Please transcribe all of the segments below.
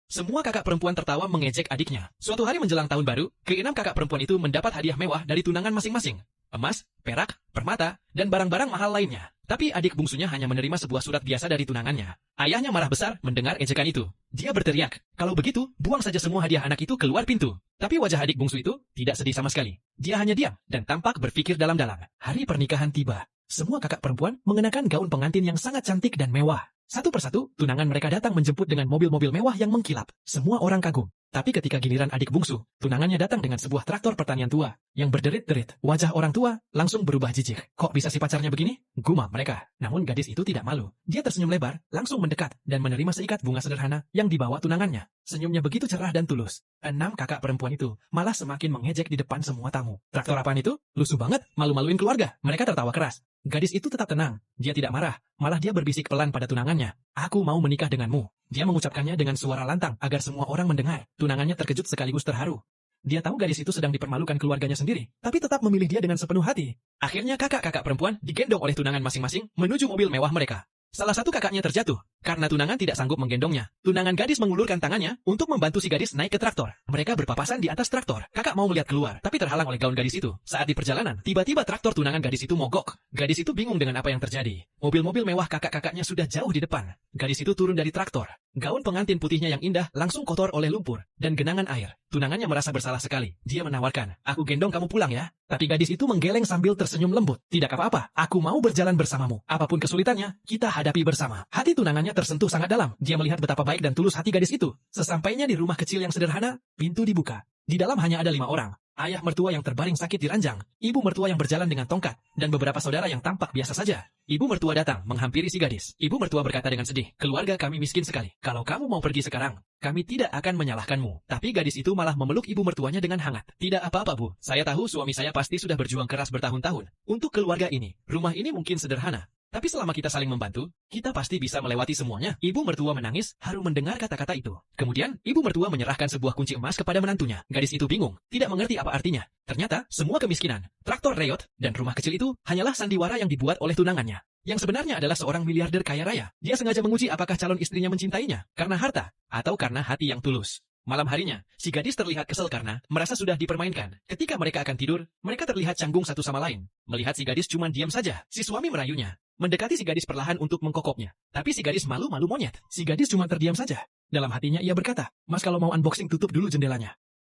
Semua kakak perempuan tertawa mengejek adiknya. Suatu hari menjelang tahun baru, keenam kakak perempuan itu mendapat hadiah mewah dari tunangan masing-masing. Emas, perak, permata, dan barang-barang mahal lainnya. Tapi adik bungsunya hanya menerima sebuah surat biasa dari tunangannya. Ayahnya marah besar mendengar ejekan itu. Dia berteriak, kalau begitu, buang saja semua hadiah anak itu keluar pintu. Tapi wajah adik bungsu itu tidak sedih sama sekali. Dia hanya diam dan tampak berpikir dalam-dalam. Hari pernikahan tiba. Semua kakak perempuan mengenakan gaun pengantin yang sangat cantik dan mewah. Satu persatu, tunangan mereka datang menjemput dengan mobil-mobil mewah yang mengkilap. Semua orang kagum. Tapi ketika giliran adik bungsu, tunangannya datang dengan sebuah traktor pertanian tua yang berderit-derit. Wajah orang tua langsung berubah jijik. Kok bisa si pacarnya begini? Gumam mereka. Namun gadis itu tidak malu. Dia tersenyum lebar, langsung mendekat dan menerima seikat bunga sederhana yang dibawa tunangannya. Senyumnya begitu cerah dan tulus. 6 kakak perempuan itu malah semakin mengejek di depan semua tamu. Traktor apaan itu? Lusuh banget, malu-maluin keluarga. Mereka tertawa keras. Gadis itu tetap tenang. Dia tidak marah, malah dia berbisik pelan pada tunangannya. Aku mau menikah denganmu. Dia mengucapkannya dengan suara lantang agar semua orang mendengar. Tunangannya terkejut sekaligus terharu. Dia tahu gadis itu sedang dipermalukan keluarganya sendiri, tapi tetap memilih dia dengan sepenuh hati. Akhirnya kakak-kakak perempuan digendong oleh tunangan masing-masing menuju mobil mewah mereka. Salah satu kakaknya terjatuh, karena tunangan tidak sanggup menggendongnya. Tunangan gadis mengulurkan tangannya untuk membantu si gadis naik ke traktor. Mereka berpapasan di atas traktor. Kakak mau melihat keluar, tapi terhalang oleh gaun gadis itu. Saat di perjalanan, tiba-tiba traktor tunangan gadis itu mogok. Gadis itu bingung dengan apa yang terjadi. Mobil-mobil mewah kakak-kakaknya sudah jauh di depan. Gadis itu turun dari traktor. Gaun pengantin putihnya yang indah langsung kotor oleh lumpur dan genangan air. Tunangannya merasa bersalah sekali. Dia menawarkan, aku gendong kamu pulang ya. Tapi gadis itu menggeleng sambil tersenyum lembut. Tidak apa-apa, aku mau berjalan bersamamu. Apapun kesulitannya, kita hadapi bersama. Hati tunangannya tersentuh sangat dalam. Dia melihat betapa baik dan tulus hati gadis itu. Sesampainya di rumah kecil yang sederhana, pintu dibuka. Di dalam hanya ada 5 orang. Ayah mertua yang terbaring sakit di ranjang, ibu mertua yang berjalan dengan tongkat, dan beberapa saudara yang tampak biasa saja. Ibu mertua datang menghampiri si gadis. Ibu mertua berkata dengan sedih, keluarga kami miskin sekali. Kalau kamu mau pergi sekarang, kami tidak akan menyalahkanmu. Tapi gadis itu malah memeluk ibu mertuanya dengan hangat. Tidak apa-apa bu, saya tahu suami saya pasti sudah berjuang keras bertahun-tahun untuk keluarga ini. Rumah ini mungkin sederhana, tapi selama kita saling membantu, kita pasti bisa melewati semuanya. Ibu mertua menangis, haru mendengar kata-kata itu. Kemudian, ibu mertua menyerahkan sebuah kunci emas kepada menantunya. Gadis itu bingung, tidak mengerti apa artinya. Ternyata, semua kemiskinan, traktor reot, dan rumah kecil itu hanyalah sandiwara yang dibuat oleh tunangannya. Yang sebenarnya adalah seorang miliarder kaya raya. Dia sengaja menguji apakah calon istrinya mencintainya, karena harta, atau karena hati yang tulus. Malam harinya, si gadis terlihat kesel karena merasa sudah dipermainkan. Ketika mereka akan tidur, mereka terlihat canggung satu sama lain. Melihat si gadis cuma diam saja, si suami merayunya. Mendekati si gadis perlahan untuk mengkokopnya. Tapi si gadis malu-malu monyet. Si gadis cuma terdiam saja. Dalam hatinya ia berkata, Mas kalau mau unboxing tutup dulu jendelanya.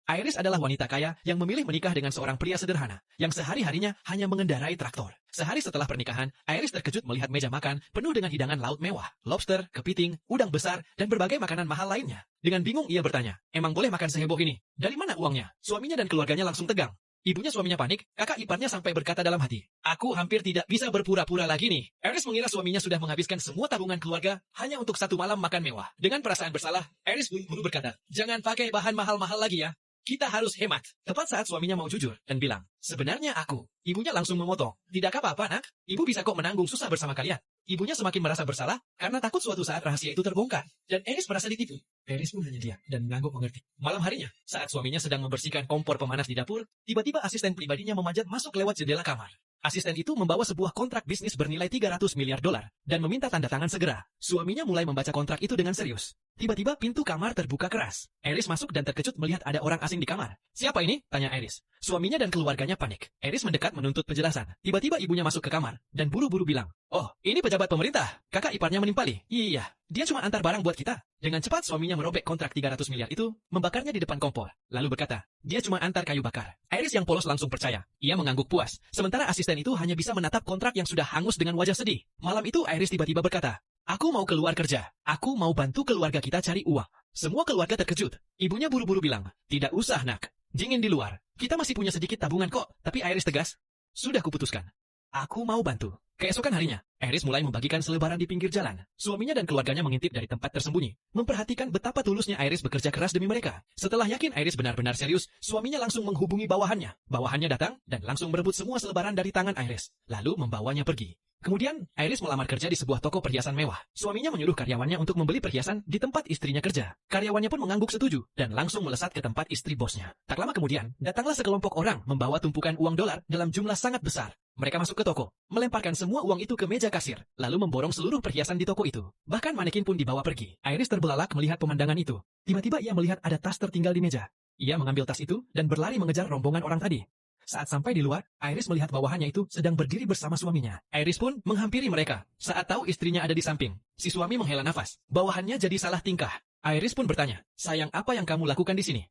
Iris adalah wanita kaya yang memilih menikah dengan seorang pria sederhana, yang sehari-harinya hanya mengendarai traktor. Sehari setelah pernikahan, Iris terkejut melihat meja makan penuh dengan hidangan laut mewah, lobster, kepiting, udang besar, dan berbagai makanan mahal lainnya. Dengan bingung ia bertanya, emang boleh makan seheboh ini? Dari mana uangnya? Suaminya dan keluarganya langsung tegang. Ibunya suaminya panik, kakak iparnya sampai berkata dalam hati, aku hampir tidak bisa berpura-pura lagi nih. Iris mengira suaminya sudah menghabiskan semua tabungan keluarga hanya untuk satu malam makan mewah. Dengan perasaan bersalah, Iris buru-buru berkata, jangan pakai bahan mahal-mahal lagi ya. Kita harus hemat. Tepat saat suaminya mau jujur dan bilang, sebenarnya aku. Ibunya langsung memotong. Tidak apa-apa nak, ibu bisa kok menanggung susah bersama kalian. Ibunya semakin merasa bersalah karena takut suatu saat rahasia itu terbongkar. Dan Iris merasa ditipu. Iris pun hanya diam dan mengangguk mengerti. Malam harinya, saat suaminya sedang membersihkan kompor pemanas di dapur, tiba-tiba asisten pribadinya memanjat masuk lewat jendela kamar. Asisten itu membawa sebuah kontrak bisnis bernilai $300 miliar dan meminta tanda tangan segera. Suaminya mulai membaca kontrak itu dengan serius. Tiba-tiba pintu kamar terbuka keras. Iris masuk dan terkejut melihat ada orang asing di kamar. Siapa ini? Tanya Iris. Suaminya dan keluarganya panik. Iris mendekat menuntut penjelasan. Tiba-tiba ibunya masuk ke kamar dan buru-buru bilang, oh, ini pejabat pemerintah. Kakak iparnya menimpali. Iya, dia cuma antar barang buat kita. Dengan cepat suaminya merobek kontrak 300 miliar itu, membakarnya di depan kompor. Lalu berkata, dia cuma antar kayu bakar. Iris yang polos langsung percaya. Ia mengangguk puas. Sementara asisten itu hanya bisa menatap kontrak yang sudah hangus dengan wajah sedih. Malam itu Iris tiba-tiba berkata, aku mau keluar kerja. Aku mau bantu keluarga kita cari uang. Semua keluarga terkejut. Ibunya buru-buru bilang, tidak usah nak. Dingin di luar. Kita masih punya sedikit tabungan kok. Tapi Iris tegas, sudah kuputuskan. Aku mau bantu. Keesokan harinya, Iris mulai membagikan selebaran di pinggir jalan. Suaminya dan keluarganya mengintip dari tempat tersembunyi, memperhatikan betapa tulusnya Iris bekerja keras demi mereka. Setelah yakin Iris benar-benar serius, suaminya langsung menghubungi bawahannya. Bawahannya datang dan langsung merebut semua selebaran dari tangan Iris, lalu membawanya pergi. Kemudian, Iris melamar kerja di sebuah toko perhiasan mewah. Suaminya menyuruh karyawannya untuk membeli perhiasan di tempat istrinya kerja. Karyawannya pun mengangguk setuju dan langsung melesat ke tempat istri bosnya. Tak lama kemudian, datanglah sekelompok orang membawa tumpukan uang dolar dalam jumlah sangat besar. Mereka masuk ke toko, melemparkan semua uang itu ke meja kasir, lalu memborong seluruh perhiasan di toko itu. Bahkan manekin pun dibawa pergi. Iris terbelalak melihat pemandangan itu. Tiba-tiba ia melihat ada tas tertinggal di meja. Ia mengambil tas itu dan berlari mengejar rombongan orang tadi. Saat sampai di luar, Iris melihat bawahannya itu sedang berdiri bersama suaminya. Iris pun menghampiri mereka. Saat tahu istrinya ada di samping, si suami menghela nafas. Bawahannya jadi salah tingkah. Iris pun bertanya, "Sayang, apa yang kamu lakukan di sini?"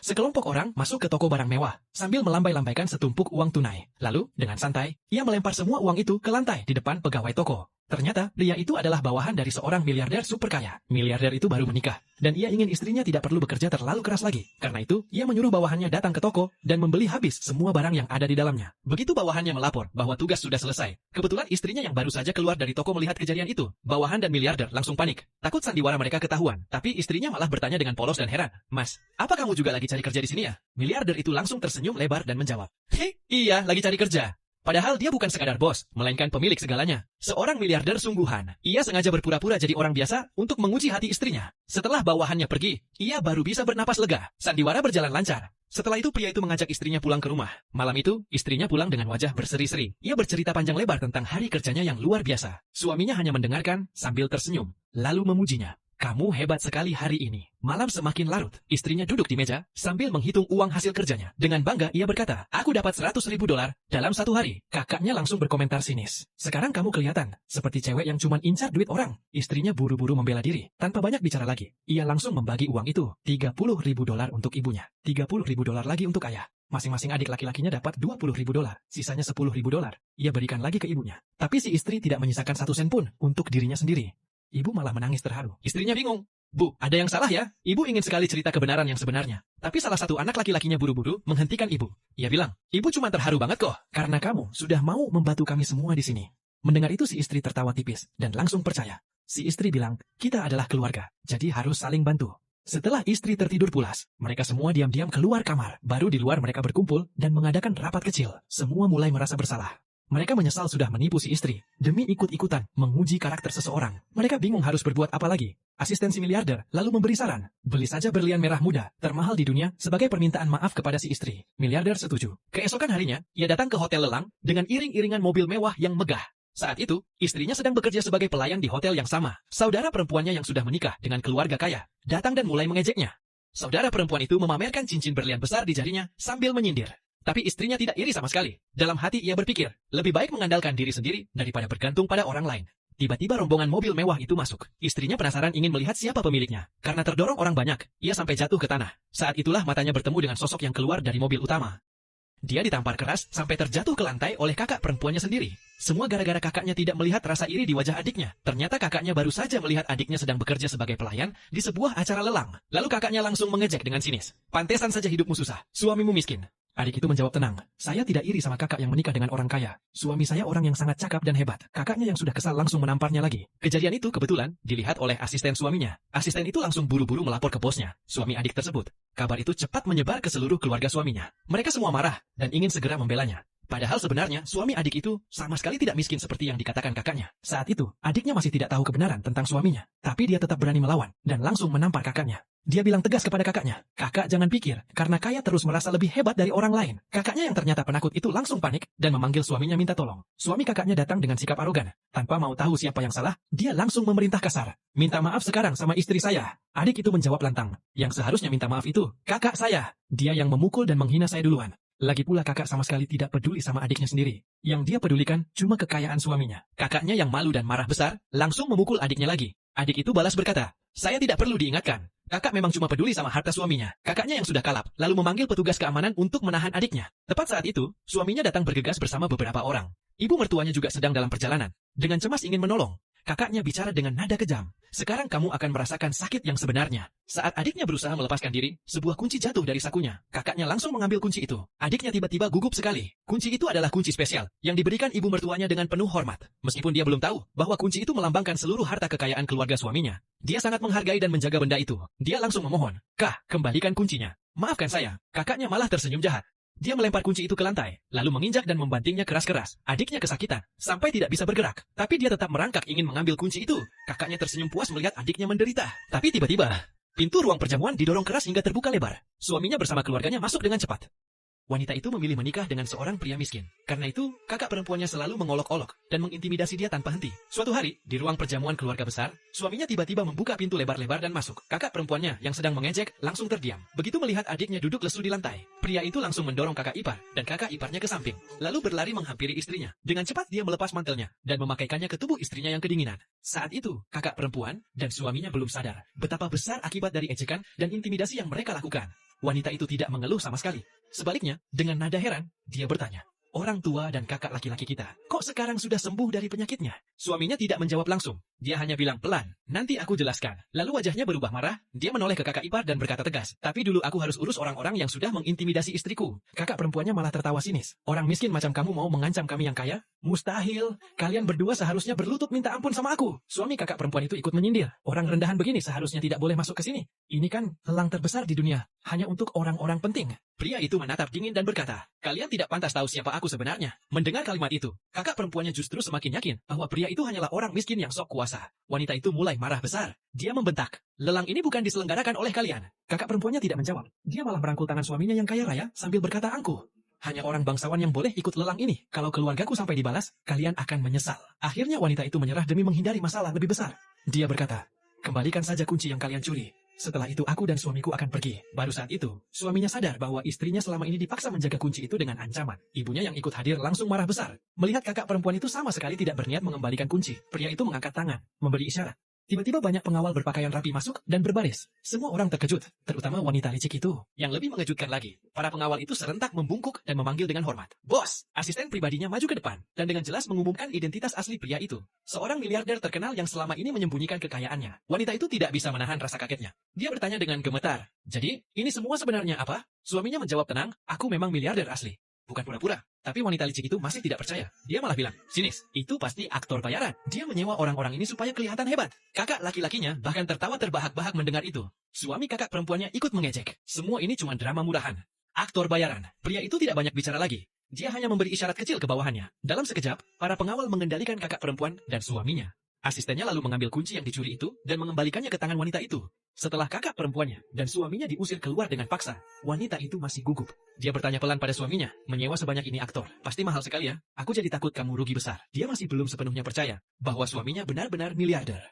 Sekelompok orang masuk ke toko barang mewah sambil melambai-lambaikan setumpuk uang tunai. Lalu, dengan santai, ia melempar semua uang itu ke lantai di depan pegawai toko. Ternyata, pria itu adalah bawahan dari seorang miliarder super kaya. Miliarder itu baru menikah, dan ia ingin istrinya tidak perlu bekerja terlalu keras lagi. Karena itu, ia menyuruh bawahannya datang ke toko dan membeli habis semua barang yang ada di dalamnya. Begitu bawahannya melapor bahwa tugas sudah selesai, kebetulan istrinya yang baru saja keluar dari toko melihat kejadian itu. Bawahan dan miliarder langsung panik. Takut sandiwara mereka ketahuan, tapi istrinya malah bertanya dengan polos dan heran. "Mas, apa kamu juga lagi cari kerja di sini ya?" Miliarder itu langsung tersenyum lebar dan menjawab, "Hei, iya, lagi cari kerja." Padahal dia bukan sekadar bos, melainkan pemilik segalanya. Seorang miliarder sungguhan. Ia sengaja berpura-pura jadi orang biasa untuk menguji hati istrinya. Setelah bawahannya pergi, ia baru bisa bernapas lega. Sandiwara berjalan lancar. Setelah itu pria itu mengajak istrinya pulang ke rumah. Malam itu, istrinya pulang dengan wajah berseri-seri. Ia bercerita panjang lebar tentang hari kerjanya yang luar biasa. Suaminya hanya mendengarkan sambil tersenyum, lalu memujinya. "Kamu hebat sekali hari ini." Malam semakin larut, istrinya duduk di meja sambil menghitung uang hasil kerjanya. Dengan bangga ia berkata, "Aku dapat $100.000 dalam satu hari." Kakaknya langsung berkomentar sinis. "Sekarang kamu kelihatan seperti cewek yang cuma incar duit orang." Istrinya buru-buru membela diri. Tanpa banyak bicara lagi, ia langsung membagi uang itu. $30.000 untuk ibunya, $30.000 lagi untuk ayah. Masing-masing adik laki-lakinya dapat $20.000, sisanya $10.000. Ia berikan lagi ke ibunya. Tapi si istri tidak menyisakan 1 sen pun untuk dirinya sendiri. Ibu malah menangis terharu. Istrinya bingung. "Bu, ada yang salah ya? Ibu ingin sekali cerita kebenaran yang sebenarnya." Tapi salah satu anak laki-lakinya buru-buru menghentikan ibu. Ia bilang, "Ibu cuma terharu banget kok, karena kamu sudah mau membantu kami semua di sini." Mendengar itu si istri tertawa tipis dan langsung percaya. Si istri bilang, "Kita adalah keluarga, jadi harus saling bantu." Setelah istri tertidur pulas, mereka semua diam-diam keluar kamar. Baru di luar mereka berkumpul dan mengadakan rapat kecil. Semua mulai merasa bersalah. Mereka menyesal sudah menipu si istri, demi ikut-ikutan menguji karakter seseorang. Mereka bingung harus berbuat apa lagi. Asisten si miliarder lalu memberi saran, "Beli saja berlian merah muda, termahal di dunia, sebagai permintaan maaf kepada si istri." Miliarder setuju. Keesokan harinya, ia datang ke hotel lelang dengan iring-iringan mobil mewah yang megah. Saat itu, istrinya sedang bekerja sebagai pelayan di hotel yang sama. Saudara perempuannya yang sudah menikah dengan keluarga kaya datang dan mulai mengejeknya. Saudara perempuan itu memamerkan cincin berlian besar di jarinya sambil menyindir. Tapi istrinya tidak iri sama sekali. Dalam hati ia berpikir, lebih baik mengandalkan diri sendiri daripada bergantung pada orang lain. Tiba-tiba rombongan mobil mewah itu masuk. Istrinya penasaran ingin melihat siapa pemiliknya. Karena terdorong orang banyak, ia sampai jatuh ke tanah. Saat itulah matanya bertemu dengan sosok yang keluar dari mobil utama. Dia ditampar keras sampai terjatuh ke lantai oleh kakak perempuannya sendiri. Semua gara-gara kakaknya tidak melihat rasa iri di wajah adiknya. Ternyata kakaknya baru saja melihat adiknya sedang bekerja sebagai pelayan di sebuah acara lelang. Lalu kakaknya langsung mengejek dengan sinis. "Pantesan saja hidupmu susah, suamimu miskin." Adik itu menjawab tenang, "Saya tidak iri sama kakak yang menikah dengan orang kaya. Suami saya orang yang sangat cakap dan hebat." Kakaknya yang sudah kesal langsung menamparnya lagi. Kejadian itu kebetulan dilihat oleh asisten suaminya. Asisten itu langsung buru-buru melapor ke bosnya, suami adik tersebut. Kabar itu cepat menyebar ke seluruh keluarga suaminya. Mereka semua marah dan ingin segera membelanya. Padahal sebenarnya suami adik itu sama sekali tidak miskin seperti yang dikatakan kakaknya. Saat itu, adiknya masih tidak tahu kebenaran tentang suaminya. Tapi dia tetap berani melawan dan langsung menampar kakaknya. Dia bilang tegas kepada kakaknya, "Kakak jangan pikir, karena kaya terus merasa lebih hebat dari orang lain." Kakaknya yang ternyata penakut itu langsung panik dan memanggil suaminya minta tolong. Suami kakaknya datang dengan sikap arogan. Tanpa mau tahu siapa yang salah, dia langsung memerintah kasar, "Minta maaf sekarang sama istri saya." Adik itu menjawab lantang, "Yang seharusnya minta maaf itu kakak saya. Dia yang memukul dan menghina saya duluan." Lagi pula kakak sama sekali tidak peduli sama adiknya sendiri. Yang dia pedulikan cuma kekayaan suaminya. Kakaknya yang malu dan marah besar, langsung memukul adiknya lagi. Adik itu balas berkata, "Saya tidak perlu diingatkan. Kakak memang cuma peduli sama harta suaminya." Kakaknya yang sudah kalap, lalu memanggil petugas keamanan untuk menahan adiknya. Tepat saat itu, suaminya datang bergegas bersama beberapa orang. Ibu mertuanya juga sedang dalam perjalanan. Dengan cemas ingin menolong. Kakaknya bicara dengan nada kejam, "Sekarang kamu akan merasakan sakit yang sebenarnya." Saat adiknya berusaha melepaskan diri, sebuah kunci jatuh dari sakunya. Kakaknya langsung mengambil kunci itu. Adiknya tiba-tiba gugup sekali. Kunci itu adalah kunci spesial yang diberikan ibu mertuanya dengan penuh hormat. Meskipun dia belum tahu bahwa kunci itu melambangkan seluruh harta kekayaan keluarga suaminya. Dia sangat menghargai dan menjaga benda itu. Dia langsung memohon, "Kak, kembalikan kuncinya." "Maafkan saya." Kakaknya malah tersenyum jahat. Dia melempar kunci itu ke lantai, lalu menginjak dan membantingnya keras-keras. Adiknya kesakitan, sampai tidak bisa bergerak. Tapi dia tetap merangkak ingin mengambil kunci itu. Kakaknya tersenyum puas melihat adiknya menderita. Tapi tiba-tiba, pintu ruang perjamuan didorong keras hingga terbuka lebar. Suaminya bersama keluarganya masuk dengan cepat. Wanita itu memilih menikah dengan seorang pria miskin. Karena itu, kakak perempuannya selalu mengolok-olok dan mengintimidasi dia tanpa henti. Suatu hari, di ruang perjamuan keluarga besar, suaminya tiba-tiba membuka pintu lebar-lebar dan masuk. Kakak perempuannya yang sedang mengejek langsung terdiam. Begitu melihat adiknya duduk lesu di lantai, pria itu langsung mendorong kakak ipar dan kakak iparnya ke samping, lalu berlari menghampiri istrinya. Dengan cepat dia melepas mantelnya dan memakaikannya ke tubuh istrinya yang kedinginan. Saat itu, kakak perempuan dan suaminya belum sadar betapa besar akibat dari ejekan dan intimidasi yang mereka lakukan. Wanita itu tidak mengeluh sama sekali. Sebaliknya, dengan nada heran, dia bertanya, "Orang tua dan kakak laki-laki kita, kok sekarang sudah sembuh dari penyakitnya?" Suaminya tidak menjawab langsung. Dia hanya bilang pelan, "Nanti aku jelaskan." Lalu wajahnya berubah marah, dia menoleh ke kakak ipar dan berkata tegas, "Tapi dulu aku harus urus orang-orang yang sudah mengintimidasi istriku." Kakak perempuannya malah tertawa sinis. "Orang miskin macam kamu mau mengancam kami yang kaya? Mustahil, kalian berdua seharusnya berlutut minta ampun sama aku." Suami kakak perempuan itu ikut menyindir. "Orang rendahan begini seharusnya tidak boleh masuk ke sini. Ini kan lelang terbesar di dunia, hanya untuk orang-orang penting." Pria itu menatap dingin dan berkata, "Kalian tidak pantas tahu siapa aku sebenarnya." Mendengar kalimat itu, kakak perempuannya justru semakin yakin bahwa pria itu hanyalah orang miskin yang sok kuasa. Wanita itu mulai marah besar. Dia membentak, "Lelang ini bukan diselenggarakan oleh kalian." Kakak perempuannya tidak menjawab. Dia malah merangkul tangan suaminya yang kaya raya sambil berkata angkuh, "Hanya orang bangsawan yang boleh ikut lelang ini. Kalau keluargaku sampai dibalas, kalian akan menyesal." Akhirnya wanita itu menyerah demi menghindari masalah lebih besar. Dia berkata, "Kembalikan saja kunci yang kalian curi. Setelah itu aku dan suamiku akan pergi." Baru saat itu, suaminya sadar bahwa istrinya selama ini dipaksa menjaga kunci itu dengan ancaman. Ibunya yang ikut hadir langsung marah besar. Melihat kakak perempuan itu sama sekali tidak berniat mengembalikan kunci, pria itu mengangkat tangan, memberi isyarat. Tiba-tiba banyak pengawal berpakaian rapi masuk dan berbaris. Semua orang terkejut, terutama wanita licik itu. Yang lebih mengejutkan lagi, para pengawal itu serentak membungkuk dan memanggil dengan hormat, "Bos!" Asisten pribadinya maju ke depan, dan dengan jelas mengumumkan identitas asli pria itu. Seorang miliarder terkenal yang selama ini menyembunyikan kekayaannya. Wanita itu tidak bisa menahan rasa kagetnya. Dia bertanya dengan gemetar, "Jadi, ini semua sebenarnya apa?" Suaminya menjawab tenang, "Aku memang miliarder asli. Bukan pura-pura." Tapi wanita licik itu masih tidak percaya. Dia malah bilang, "Sinis, itu pasti aktor bayaran. Dia menyewa orang-orang ini supaya kelihatan hebat." Kakak laki-lakinya bahkan tertawa terbahak-bahak mendengar itu. Suami kakak perempuannya ikut mengejek. Semua ini cuma drama murahan. Aktor bayaran. Pria itu tidak banyak bicara lagi. Dia hanya memberi isyarat kecil ke bawahannya. Dalam sekejap, para pengawal mengendalikan kakak perempuan dan suaminya. Asistennya lalu mengambil kunci yang dicuri itu dan mengembalikannya ke tangan wanita itu. Setelah kakak perempuannya dan suaminya diusir keluar dengan paksa, wanita itu masih gugup. Dia bertanya pelan pada suaminya, "Menyewa sebanyak ini aktor, pasti mahal sekali ya? Aku jadi takut kamu rugi besar." Dia masih belum sepenuhnya percaya bahwa suaminya benar-benar miliarder.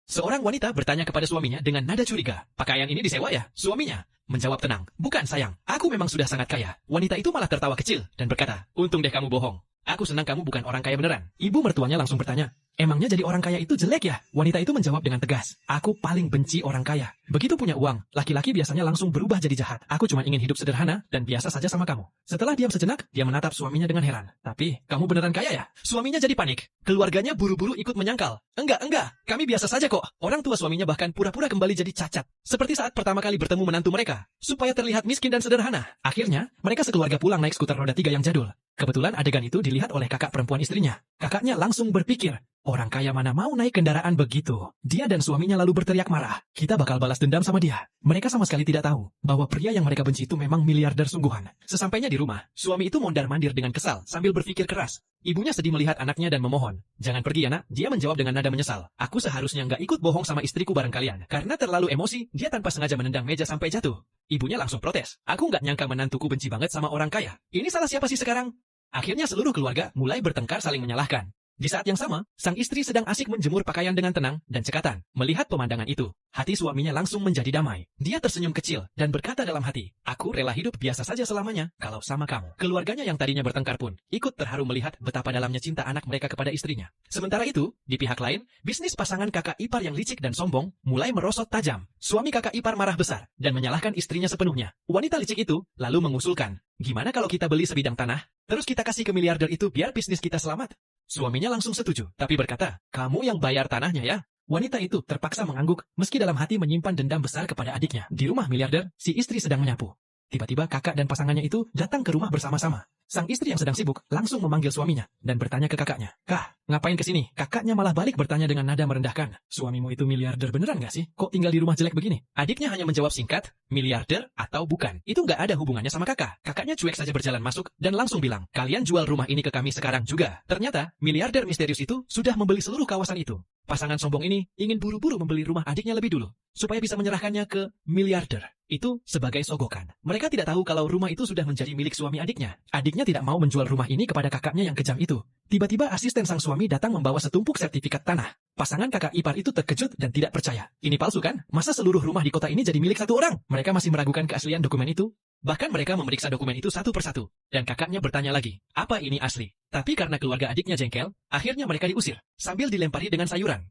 Seorang wanita bertanya kepada suaminya dengan nada curiga, "Pakaian ini disewa ya?" Suaminya menjawab tenang, "Bukan sayang, aku memang sudah sangat kaya." Wanita itu malah tertawa kecil dan berkata, "Untung deh kamu bohong. Aku senang kamu bukan orang kaya beneran." Ibu mertuanya langsung bertanya, "Emangnya jadi orang kaya itu jelek ya?" Wanita itu menjawab dengan tegas, "Aku paling benci orang kaya. Begitu punya uang, laki-laki biasanya langsung berubah jadi jahat. Aku cuma ingin hidup sederhana dan biasa saja sama kamu." Setelah diam sejenak, dia menatap suaminya dengan heran. "Tapi, kamu beneran kaya ya?" Suaminya jadi panik. Keluarganya buru-buru ikut menyangkal. Enggak, kami biasa saja kok." Orang tua suaminya bahkan pura-pura kembali jadi cacat. Seperti saat pertama kali bertemu menantu mereka, supaya terlihat miskin dan sederhana. Akhirnya, mereka sekeluarga pulang naik skuter roda 3 yang jadul. Kebetulan adegan itu dilihat oleh kakak perempuan istrinya. Kakaknya langsung berpikir, orang kaya mana mau naik kendaraan begitu? Dia dan suaminya lalu berteriak marah, "Kita bakal balas dendam sama dia." Mereka sama sekali tidak tahu bahwa pria yang mereka benci itu memang miliarder sungguhan. Sesampainya di rumah, suami itu mondar-mandir dengan kesal sambil berpikir keras. Ibunya sedih melihat anaknya dan memohon, "Jangan pergi ya nak." Dia menjawab dengan nada menyesal, "Aku seharusnya nggak ikut bohong sama istriku bareng kalian." Karena terlalu emosi, dia tanpa sengaja menendang meja sampai jatuh. Ibunya langsung protes, "Aku nggak nyangka menantuku benci banget sama orang kaya. Ini salah siapa sih sekarang?" Akhirnya seluruh keluarga mulai bertengkar saling menyalahkan. Di saat yang sama, sang istri sedang asik menjemur pakaian dengan tenang dan cekatan. Melihat pemandangan itu, hati suaminya langsung menjadi damai. Dia tersenyum kecil dan berkata dalam hati, "Aku rela hidup biasa saja selamanya kalau sama kamu." Keluarganya yang tadinya bertengkar pun ikut terharu melihat betapa dalamnya cinta anak mereka kepada istrinya. Sementara itu, di pihak lain, bisnis pasangan kakak ipar yang licik dan sombong mulai merosot tajam. Suami kakak ipar marah besar dan menyalahkan istrinya sepenuhnya. Wanita licik itu lalu mengusulkan, "Gimana kalau kita beli sebidang tanah, terus kita kasih ke miliarder itu biar bisnis kita selamat?" Suaminya langsung setuju, tapi berkata, "Kamu yang bayar tanahnya ya." Wanita itu terpaksa mengangguk, meski dalam hati menyimpan dendam besar kepada adiknya. Di rumah miliarder, si istri sedang menyapu. Tiba-tiba kakak dan pasangannya itu datang ke rumah bersama-sama. Sang istri yang sedang sibuk langsung memanggil suaminya dan bertanya ke kakaknya. Kah, ngapain kesini? Kakaknya malah balik bertanya dengan nada merendahkan. Suamimu itu miliarder beneran gak sih? Kok tinggal di rumah jelek begini? Adiknya hanya menjawab singkat, miliarder atau bukan. Itu gak ada hubungannya sama kakak. Kakaknya cuek saja berjalan masuk dan langsung bilang, kalian jual rumah ini ke kami sekarang juga. Ternyata, miliarder misterius itu sudah membeli seluruh kawasan itu. Pasangan sombong ini ingin buru-buru membeli rumah adiknya lebih dulu, supaya bisa menyerahkannya ke miliarder. Itu sebagai sogokan. Mereka tidak tahu kalau rumah itu sudah menjadi milik suami adiknya. Adiknya tidak mau menjual rumah ini kepada kakaknya yang kejam itu. Tiba-tiba asisten sang suami datang membawa setumpuk sertifikat tanah. Pasangan kakak ipar itu terkejut dan tidak percaya. Ini palsu kan? Masa seluruh rumah di kota ini jadi milik satu orang? Mereka masih meragukan keaslian dokumen itu. Bahkan mereka memeriksa dokumen itu satu persatu. Dan kakaknya bertanya lagi, apa ini asli? Tapi karena keluarga adiknya jengkel, akhirnya mereka diusir, sambil dilempari dengan sayuran.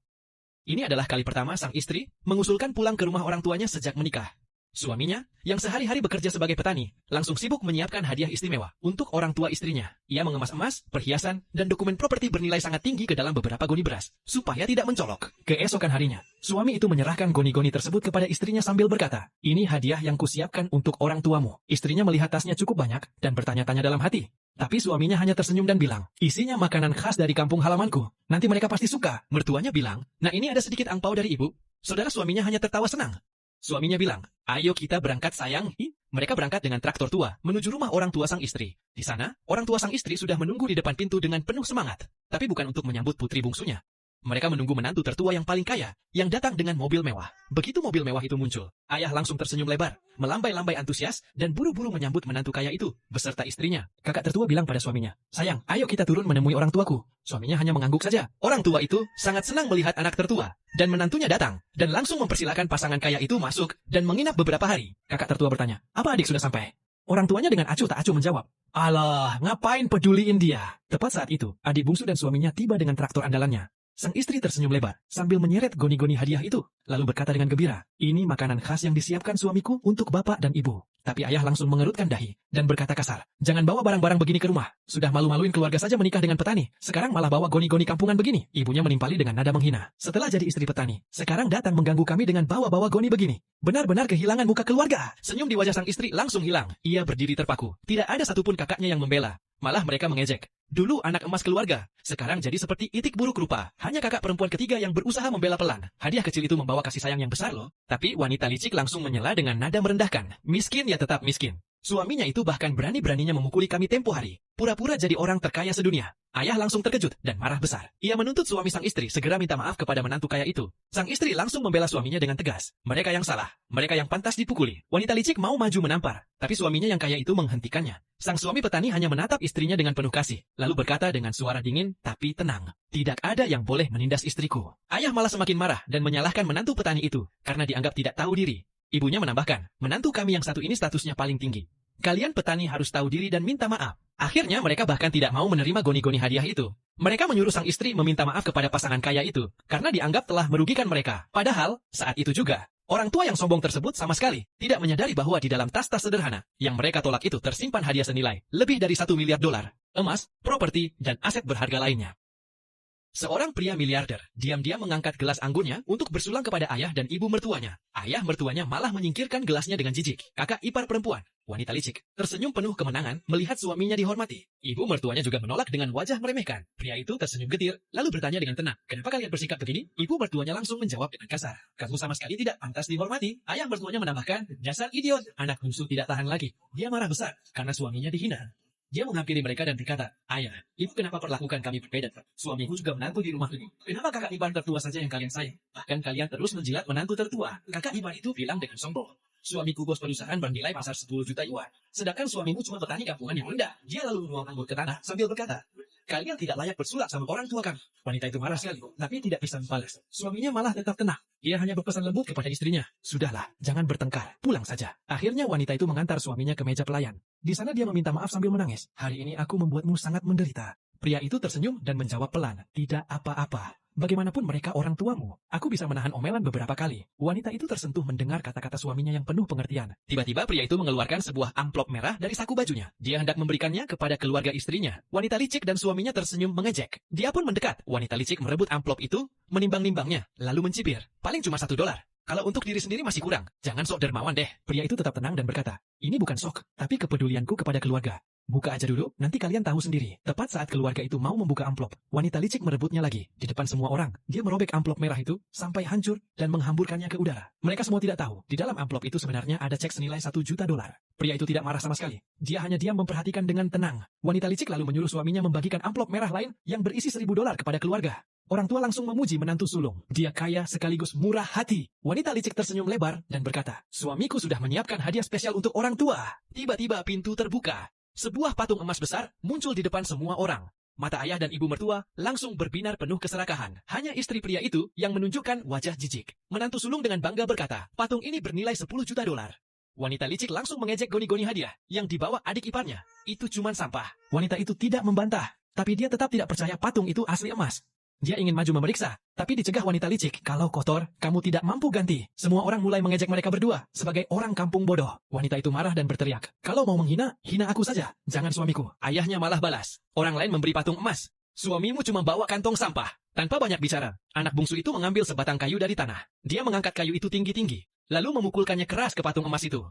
Ini adalah kali pertama sang istri mengusulkan pulang ke rumah orang tuanya sejak menikah. Suaminya, yang sehari-hari bekerja sebagai petani, langsung sibuk menyiapkan hadiah istimewa untuk orang tua istrinya. Ia mengemas emas, perhiasan, dan dokumen properti bernilai sangat tinggi ke dalam beberapa goni beras, supaya tidak mencolok. Keesokan harinya, suami itu menyerahkan goni-goni tersebut kepada istrinya sambil berkata, ini hadiah yang kusiapkan untuk orang tuamu. Istrinya melihat tasnya cukup banyak dan bertanya-tanya dalam hati. Tapi suaminya hanya tersenyum dan bilang, isinya makanan khas dari kampung halamanku. Nanti mereka pasti suka. Mertuanya bilang, nah ini ada sedikit angpau dari ibu. Saudara suaminya hanya tertawa senang. Suaminya bilang, ayo kita berangkat sayang. Mereka berangkat dengan traktor tua menuju rumah orang tua sang istri. Di sana, orang tua sang istri sudah menunggu di depan pintu dengan penuh semangat. Tapi bukan untuk menyambut putri bungsunya. Mereka menunggu menantu tertua yang paling kaya, yang datang dengan mobil mewah. Begitu mobil mewah itu muncul, ayah langsung tersenyum lebar, melambai-lambai antusias, dan buru-buru menyambut menantu kaya itu, beserta istrinya. Kakak tertua bilang pada suaminya, sayang, ayo kita turun menemui orang tuaku. Suaminya hanya mengangguk saja. Orang tua itu sangat senang melihat anak tertua, dan menantunya datang, dan langsung mempersilakan pasangan kaya itu masuk, dan menginap beberapa hari. Kakak tertua bertanya, apa adik sudah sampai? Orang tuanya dengan acuh tak acuh menjawab, alah, ngapain peduliin dia? Tepat saat itu, adik bungsu dan suaminya tiba dengan traktor andalannya. Sang istri tersenyum lebar sambil menyeret goni-goni hadiah itu, lalu berkata dengan gembira, ini makanan khas yang disiapkan suamiku untuk bapak dan ibu. Tapi ayah langsung mengerutkan dahi dan berkata kasar, jangan bawa barang-barang begini ke rumah. Sudah malu-maluin keluarga saja menikah dengan petani. Sekarang malah bawa goni-goni kampungan begini. Ibunya menimpali dengan nada menghina. Setelah jadi istri petani, sekarang datang mengganggu kami dengan bawa-bawa goni begini. Benar-benar kehilangan muka keluarga. Senyum di wajah sang istri langsung hilang. Ia berdiri terpaku. Tidak ada satupun kakaknya yang membela. Malah mereka mengejek. Dulu anak emas keluarga, sekarang jadi seperti itik buruk rupa. Hanya kakak perempuan ketiga yang berusaha membela pelan. Hadiah kecil itu membawa kasih sayang yang besar loh. Tapi wanita licik langsung menyela dengan nada merendahkan. Miskin ya tetap miskin. Suaminya itu bahkan berani-beraninya memukuli kami tempo hari. Pura-pura jadi orang terkaya sedunia. Ayah langsung terkejut dan marah besar. Ia menuntut suami sang istri segera minta maaf kepada menantu kaya itu. Sang istri langsung membela suaminya dengan tegas. Mereka yang salah. Mereka yang pantas dipukuli. Wanita licik mau maju menampar. Tapi suaminya yang kaya itu menghentikannya. Sang suami petani hanya menatap istrinya dengan penuh kasih. Lalu berkata dengan suara dingin tapi tenang. Tidak ada yang boleh menindas istriku. Ayah malah semakin marah dan menyalahkan menantu petani itu. Karena dianggap tidak tahu diri. Ibunya menambahkan, menantu kami yang satu ini statusnya paling tinggi. Kalian petani harus tahu diri dan minta maaf. Akhirnya mereka bahkan tidak mau menerima goni-goni hadiah itu. Mereka menyuruh sang istri meminta maaf kepada pasangan kaya itu, karena dianggap telah merugikan mereka. Padahal, saat itu juga, orang tua yang sombong tersebut sama sekali tidak menyadari bahwa di dalam tas-tas sederhana yang mereka tolak itu tersimpan hadiah senilai lebih dari 1 miliar dolar, emas, properti, dan aset berharga lainnya. Seorang pria miliarder diam-diam mengangkat gelas anggurnya untuk bersulang kepada ayah dan ibu mertuanya. Ayah mertuanya malah menyingkirkan gelasnya dengan jijik. Kakak ipar perempuan, wanita licik, tersenyum penuh kemenangan melihat suaminya dihormati. Ibu mertuanya juga menolak dengan wajah meremehkan. Pria itu tersenyum getir, lalu bertanya dengan tenang, kenapa kalian bersikap begini? Ibu mertuanya langsung menjawab dengan kasar, kamu sama sekali tidak pantas dihormati. Ayah mertuanya menambahkan, dasar idiot. Anak bungsu tidak tahan lagi. Dia marah besar karena suaminya dihina. Dia menghampiri mereka dan berkata, ayah, ibu kenapa perlakukan kami berbeda? Suamiku juga menantu di rumah ini. Kenapa kakak ipar tertua saja yang kalian sayang? Bahkan kalian terus menjilat menantu tertua. Kakak ipar itu bilang dengan sombong. Suamiku bos perusahaan bernilai pasar 10 juta yuan. Sedangkan suamimu cuma petani kampungan yang rendah. Dia lalu menuang anggur ke tanah sambil berkata, kalian tidak layak bersulak sama orang tua kami. Wanita itu marah sekali, tapi tidak bisa membalas. Suaminya malah tetap tenang. Ia hanya berpesan lembut kepada istrinya. Sudahlah, jangan bertengkar, pulang saja. Akhirnya wanita itu mengantar suaminya ke meja pelayan. Di sana dia meminta maaf sambil menangis. Hari ini aku membuatmu sangat menderita. Pria itu tersenyum dan menjawab pelan, tidak apa-apa. Bagaimanapun mereka orang tuamu, aku bisa menahan omelan beberapa kali. Wanita itu tersentuh mendengar kata-kata suaminya yang penuh pengertian. Tiba-tiba pria itu mengeluarkan sebuah amplop merah dari saku bajunya. Dia hendak memberikannya kepada keluarga istrinya. Wanita licik dan suaminya tersenyum mengejek. Dia pun mendekat. Wanita licik merebut amplop itu, menimbang-nimbangnya, lalu mencibir. Paling cuma $1. Kalau untuk diri sendiri masih kurang, jangan sok dermawan deh. Pria itu tetap tenang dan berkata, ini bukan sok, tapi kepedulianku kepada keluarga. Buka aja dulu, nanti kalian tahu sendiri. Tepat saat keluarga itu mau membuka amplop, wanita licik merebutnya lagi. Di depan semua orang, dia merobek amplop merah itu sampai hancur dan menghamburkannya ke udara. Mereka semua tidak tahu, di dalam amplop itu sebenarnya ada cek senilai $1 juta. Pria itu tidak marah sama sekali. Dia hanya diam memperhatikan dengan tenang. Wanita licik lalu menyuruh suaminya membagikan amplop merah lain yang berisi $1.000 kepada keluarga. Orang tua langsung memuji menantu sulung. Dia kaya sekaligus murah hati. Wanita licik tersenyum lebar dan berkata, suamiku sudah menyiapkan hadiah spesial untuk orang tua. Tiba-tiba pintu terbuka. Sebuah patung emas besar muncul di depan semua orang. Mata ayah dan ibu mertua langsung berbinar penuh keserakahan. Hanya istri pria itu yang menunjukkan wajah jijik. Menantu sulung dengan bangga berkata, patung ini bernilai $10 juta. Wanita licik langsung mengejek goni-goni hadiah yang dibawa adik iparnya. Itu cuma sampah. Wanita itu tidak membantah, tapi dia tetap tidak percaya patung itu asli emas. Dia ingin maju memeriksa, tapi dicegah wanita licik. Kalau kotor, kamu tidak mampu ganti. Semua orang mulai mengejek mereka berdua sebagai orang kampung bodoh. Wanita itu marah dan berteriak, kalau mau menghina, hina aku saja. Jangan suamiku. Ayahnya malah balas. Orang lain memberi patung emas. Suamimu cuma bawa kantong sampah. Tanpa banyak bicara, anak bungsu itu mengambil sebatang kayu dari tanah. Dia mengangkat kayu itu tinggi-tinggi, lalu memukulkannya keras ke patung emas itu.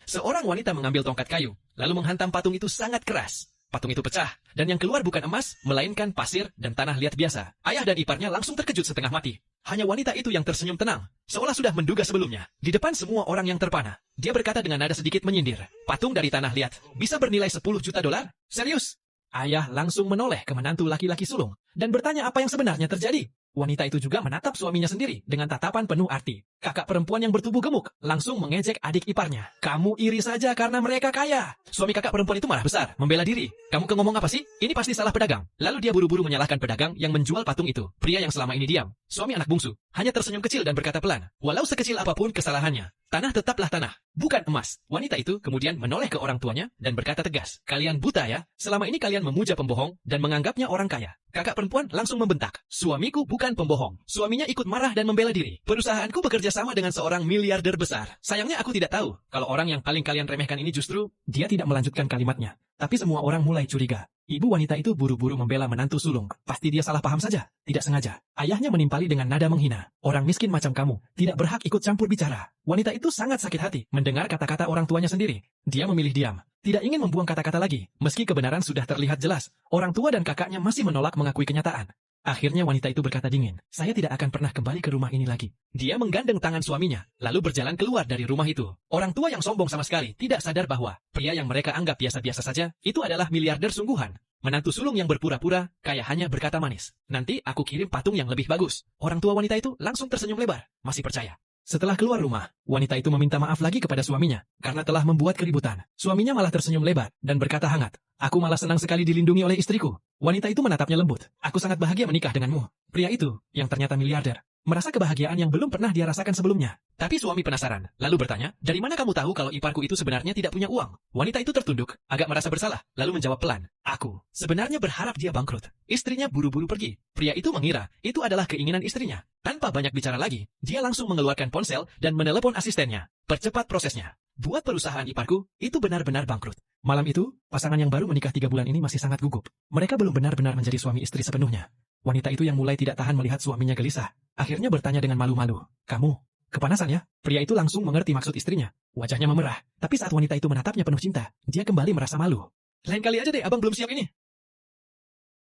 Seorang wanita mengambil tongkat kayu, lalu menghantam patung itu sangat keras. Patung itu pecah, dan yang keluar bukan emas, melainkan pasir dan tanah liat biasa. Ayah dan iparnya langsung terkejut setengah mati. Hanya wanita itu yang tersenyum tenang, seolah sudah menduga sebelumnya. Di depan semua orang yang terpana, dia berkata dengan nada sedikit menyindir, patung dari tanah liat bisa bernilai $10 juta? Serius? Ayah langsung menoleh ke menantu laki-laki sulung, dan bertanya apa yang sebenarnya terjadi. Wanita itu juga menatap suaminya sendiri dengan tatapan penuh arti. Kakak perempuan yang bertubuh gemuk langsung mengejek adik iparnya. Kamu iri saja karena mereka kaya. Suami kakak perempuan itu marah besar, membela diri. Kamu ngomong apa sih? Ini pasti salah pedagang. Lalu dia buru-buru menyalahkan pedagang yang menjual patung itu. Pria yang selama ini diam, suami anak bungsu, hanya tersenyum kecil dan berkata pelan, walau sekecil apapun kesalahannya, tanah tetaplah tanah, bukan emas. Wanita itu kemudian menoleh ke orang tuanya dan berkata tegas, kalian buta ya? Selama ini kalian memuja pembohong dan menganggapnya orang kaya. Kakak perempuan langsung membentak, suamiku bukan pembohong. Suaminya ikut marah dan membela diri. Perusahaanku bekerja sama dengan seorang miliarder besar. Sayangnya aku tidak tahu kalau orang yang paling kalian remehkan ini justru... Dia tidak melanjutkan kalimatnya, tapi semua orang mulai curiga. Ibu wanita itu buru-buru membela menantu sulung. Pasti dia salah paham saja, tidak sengaja. Ayahnya menimpali dengan nada menghina. Orang miskin macam kamu tidak berhak ikut campur bicara. Wanita itu sangat sakit hati mendengar kata-kata orang tuanya sendiri. Dia memilih diam, tidak ingin membuang kata-kata lagi. Meski kebenaran sudah terlihat jelas, orang tua dan kakaknya masih menolak mengakui kenyataan. Akhirnya wanita itu berkata dingin, saya tidak akan pernah kembali ke rumah ini lagi. Dia menggandeng tangan suaminya, lalu berjalan keluar dari rumah itu. Orang tua yang sombong sama sekali tidak sadar bahwa pria yang mereka anggap biasa-biasa saja, itu adalah miliarder sungguhan. Menantu sulung yang berpura-pura kaya hanya berkata manis, nanti aku kirim patung yang lebih bagus. Orang tua wanita itu langsung tersenyum lebar, masih percaya. Setelah keluar rumah, wanita itu meminta maaf lagi kepada suaminya karena telah membuat keributan. Suaminya malah tersenyum lebar dan berkata hangat, aku malah senang sekali dilindungi oleh istriku. Wanita itu menatapnya lembut, aku sangat bahagia menikah denganmu. Pria itu, yang ternyata miliarder, merasa kebahagiaan yang belum pernah dia rasakan sebelumnya. Tapi suami penasaran, lalu bertanya, dari mana kamu tahu kalau iparku itu sebenarnya tidak punya uang? Wanita itu tertunduk, agak merasa bersalah, lalu menjawab pelan, aku sebenarnya berharap dia bangkrut. Istrinya buru-buru pergi. Pria itu mengira itu adalah keinginan istrinya. Tanpa banyak bicara lagi, dia langsung mengeluarkan ponsel dan menelepon asistennya. Percepat prosesnya. Buat perusahaan iparku, itu benar-benar bangkrut. Malam itu, pasangan yang baru menikah 3 bulan ini masih sangat gugup. Mereka belum benar-benar menjadi suami istri sepenuhnya. Wanita itu yang mulai tidak tahan melihat suaminya gelisah. Akhirnya bertanya dengan malu-malu, kamu kepanasan ya? Pria itu langsung mengerti maksud istrinya. Wajahnya memerah, tapi saat wanita itu menatapnya penuh cinta, dia kembali merasa malu. Lain kali aja deh, abang belum siap ini.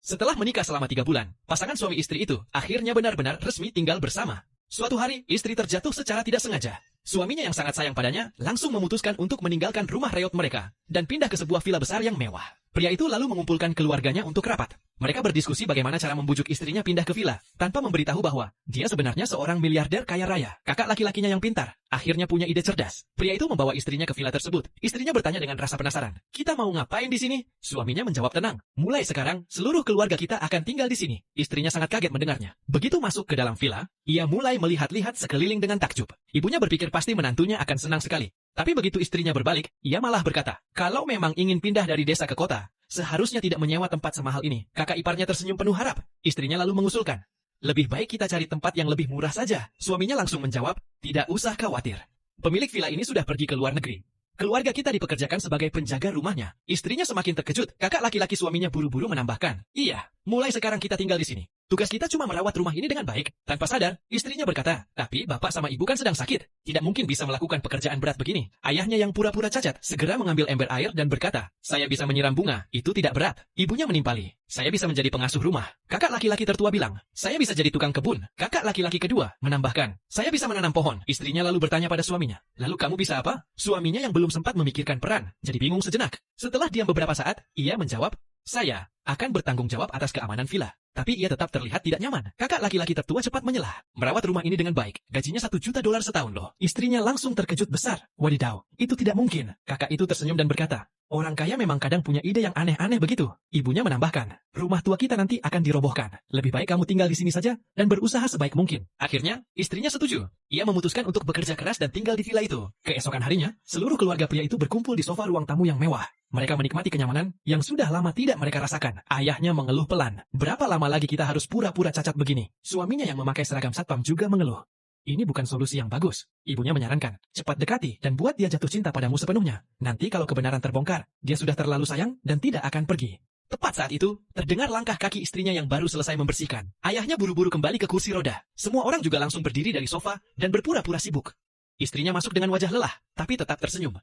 Setelah menikah selama 3 bulan, pasangan suami istri itu akhirnya benar-benar resmi tinggal bersama. Suatu hari, istri terjatuh secara tidak sengaja. Suaminya yang sangat sayang padanya langsung memutuskan untuk meninggalkan rumah reot mereka dan pindah ke sebuah villa besar yang mewah. Pria itu lalu mengumpulkan keluarganya untuk rapat. Mereka berdiskusi bagaimana cara membujuk istrinya pindah ke villa tanpa memberitahu bahwa dia sebenarnya seorang miliarder kaya raya. Kakak laki-lakinya yang pintar akhirnya punya ide cerdas. Pria itu membawa istrinya ke villa tersebut. Istrinya bertanya dengan rasa penasaran, "Kita mau ngapain di sini?" Suaminya menjawab tenang, "Mulai sekarang seluruh keluarga kita akan tinggal di sini." Istrinya sangat kaget mendengarnya. Begitu masuk ke dalam villa, ia mulai melihat-lihat sekeliling dengan takjub. Ibunya berpikir pasti menantunya akan senang sekali. Tapi begitu istrinya berbalik, ia malah berkata, "Kalau memang ingin pindah dari desa ke kota, seharusnya tidak menyewa tempat semahal ini." Kakak iparnya tersenyum penuh harap. Istrinya lalu mengusulkan, "Lebih baik kita cari tempat yang lebih murah saja." Suaminya langsung menjawab, "Tidak usah khawatir. Pemilik villa ini sudah pergi ke luar negeri. Keluarga kita dipekerjakan sebagai penjaga rumahnya." Istrinya semakin terkejut. Kakak laki-laki suaminya buru-buru menambahkan, "Iya, mulai sekarang kita tinggal di sini. Tugas kita cuma merawat rumah ini dengan baik. Tanpa sadar, istrinya berkata, tapi bapak sama ibu kan sedang sakit. Tidak mungkin bisa melakukan pekerjaan berat begini. Ayahnya yang pura-pura cacat segera mengambil ember air dan berkata, saya bisa menyiram bunga, itu tidak berat. Ibunya menimpali, saya bisa menjadi pengasuh rumah. Kakak laki-laki tertua bilang, saya bisa jadi tukang kebun. Kakak laki-laki kedua menambahkan, saya bisa menanam pohon. Istrinya lalu bertanya pada suaminya, lalu kamu bisa apa? Suaminya yang belum sempat memikirkan peran, jadi bingung sejenak. Setelah diam beberapa saat, ia menjawab, saya akan bertanggung jawab atas keamanan villa. Tapi ia tetap terlihat tidak nyaman. Kakak laki-laki tertua cepat menyelah. Merawat rumah ini dengan baik. Gajinya $1 juta setahun loh. Istrinya langsung terkejut besar. Wadidaw, itu tidak mungkin. Kakak itu tersenyum dan berkata, orang kaya memang kadang punya ide yang aneh-aneh begitu. Ibunya menambahkan, rumah tua kita nanti akan dirobohkan. Lebih baik kamu tinggal di sini saja dan berusaha sebaik mungkin. Akhirnya, istrinya setuju. Ia memutuskan untuk bekerja keras dan tinggal di villa itu. Keesokan harinya, seluruh keluarga pria itu berkumpul di sofa ruang tamu yang mewah. Mereka menikmati kenyamanan yang sudah lama tidak mereka rasakan. Ayahnya mengeluh pelan. Berapa lama lagi kita harus pura-pura cacat begini? Suaminya yang memakai seragam satpam juga mengeluh. Ini bukan solusi yang bagus. Ibunya menyarankan, cepat dekati dan buat dia jatuh cinta padamu sepenuhnya. Nanti kalau kebenaran terbongkar, dia sudah terlalu sayang dan tidak akan pergi. Tepat saat itu, terdengar langkah kaki istrinya yang baru selesai membersihkan. Ayahnya buru-buru kembali ke kursi roda. Semua orang juga langsung berdiri dari sofa dan berpura-pura sibuk. Istrinya masuk dengan wajah lelah, tapi tetap tersenyum.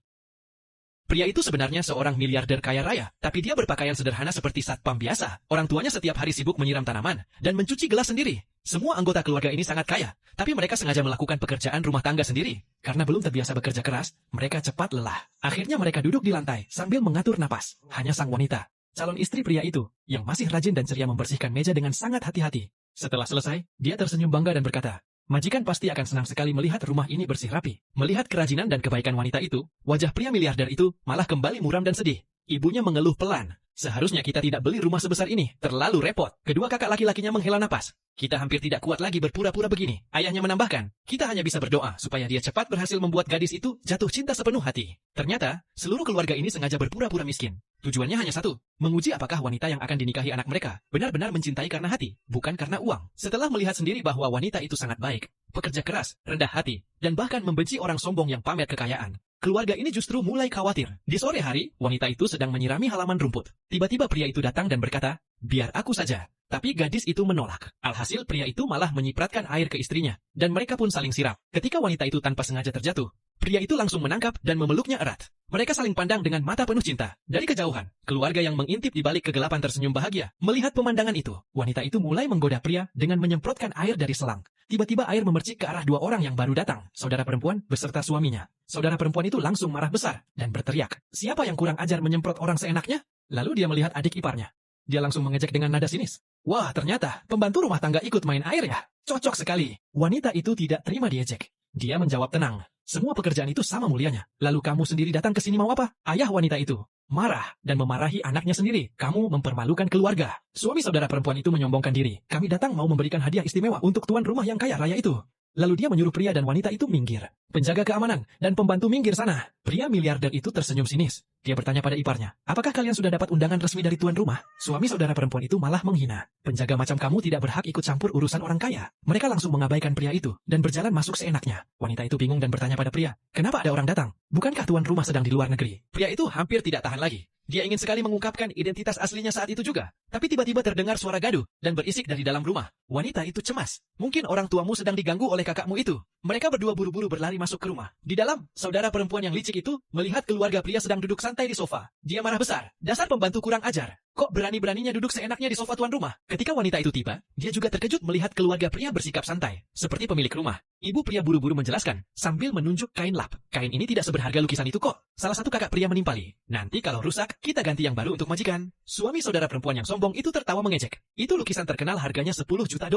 Pria itu sebenarnya seorang miliarder kaya raya, tapi dia berpakaian sederhana seperti satpam biasa. Orang tuanya setiap hari sibuk menyiram tanaman dan mencuci gelas sendiri. Semua anggota keluarga ini sangat kaya, tapi mereka sengaja melakukan pekerjaan rumah tangga sendiri. Karena belum terbiasa bekerja keras, mereka cepat lelah. Akhirnya mereka duduk di lantai sambil mengatur napas. Hanya sang wanita, calon istri pria itu, yang masih rajin dan ceria membersihkan meja dengan sangat hati-hati. Setelah selesai, dia tersenyum bangga dan berkata, majikan pasti akan senang sekali melihat rumah ini bersih rapi. Melihat kerajinan dan kebaikan wanita itu, wajah pria miliarder itu malah kembali muram dan sedih. Ibunya mengeluh pelan. Seharusnya kita tidak beli rumah sebesar ini, terlalu repot. Kedua kakak laki-lakinya menghela napas. Kita hampir tidak kuat lagi berpura-pura begini. Ayahnya menambahkan, kita hanya bisa berdoa supaya dia cepat berhasil membuat gadis itu jatuh cinta sepenuh hati. Ternyata, seluruh keluarga ini sengaja berpura-pura miskin. Tujuannya hanya satu, menguji apakah wanita yang akan dinikahi anak mereka benar-benar mencintai karena hati, bukan karena uang. Setelah melihat sendiri bahwa wanita itu sangat baik, pekerja keras, rendah hati, dan bahkan membenci orang sombong yang pamer kekayaan, keluarga ini justru mulai khawatir. Di sore hari, wanita itu sedang menyirami halaman rumput. Tiba-tiba pria itu datang dan berkata, biar aku saja. Tapi gadis itu menolak. Alhasil pria itu malah menyipratkan air ke istrinya, dan mereka pun saling siram. Ketika wanita itu tanpa sengaja terjatuh, pria itu langsung menangkap dan memeluknya erat. Mereka saling pandang dengan mata penuh cinta. Dari kejauhan, keluarga yang mengintip di balik kegelapan tersenyum bahagia. Melihat pemandangan itu, wanita itu mulai menggoda pria dengan menyemprotkan air dari selang. Tiba-tiba air memercik ke arah dua orang yang baru datang, saudara perempuan beserta suaminya. Saudara perempuan itu langsung marah besar dan berteriak, siapa yang kurang ajar menyemprot orang seenaknya? Lalu dia melihat adik iparnya. Dia langsung mengejek dengan nada sinis. Wah, ternyata pembantu rumah tangga ikut main air ya? Cocok sekali. Wanita itu tidak terima diejek. Dia menjawab tenang. Semua pekerjaan itu sama mulianya. Lalu kamu sendiri datang ke sini mau apa? Ayah wanita itu marah dan memarahi anaknya sendiri. Kamu mempermalukan keluarga. Suami saudara perempuan itu menyombongkan diri. Kami datang mau memberikan hadiah istimewa untuk tuan rumah yang kaya raya itu. Lalu dia menyuruh pria dan wanita itu minggir. Penjaga keamanan dan pembantu minggir sana. Pria miliarder itu tersenyum sinis. Dia bertanya pada iparnya, apakah kalian sudah dapat undangan resmi dari tuan rumah? Suami saudara perempuan itu malah menghina. Penjaga macam kamu tidak berhak ikut campur urusan orang kaya. Mereka langsung mengabaikan pria itu dan berjalan masuk seenaknya. Wanita itu bingung dan bertanya pada pria, kenapa ada orang datang? Bukankah tuan rumah sedang di luar negeri? Pria itu hampir tidak tahan lagi. Dia ingin sekali mengungkapkan identitas aslinya saat itu juga. Tapi tiba-tiba terdengar suara gaduh dan berisik dari dalam rumah. Wanita itu cemas. Mungkin orang tuamu sedang diganggu oleh kakakmu itu. Mereka berdua buru-buru berlari masuk ke rumah. Di dalam, saudara perempuan yang licik itu melihat keluarga pria sedang duduk santai di sofa. Dia marah besar. Dasar pembantu kurang ajar. Kok berani-beraninya duduk seenaknya di sofa tuan rumah? Ketika wanita itu tiba, dia juga terkejut melihat keluarga pria bersikap santai. Seperti pemilik rumah. Ibu pria buru-buru menjelaskan, sambil menunjuk kain lap. Kain ini tidak seberharga lukisan itu kok. Salah satu kakak pria menimpali. Nanti kalau rusak, kita ganti yang baru untuk majikan. Suami saudara perempuan yang sombong itu tertawa mengejek. Itu lukisan terkenal harganya $10 juta.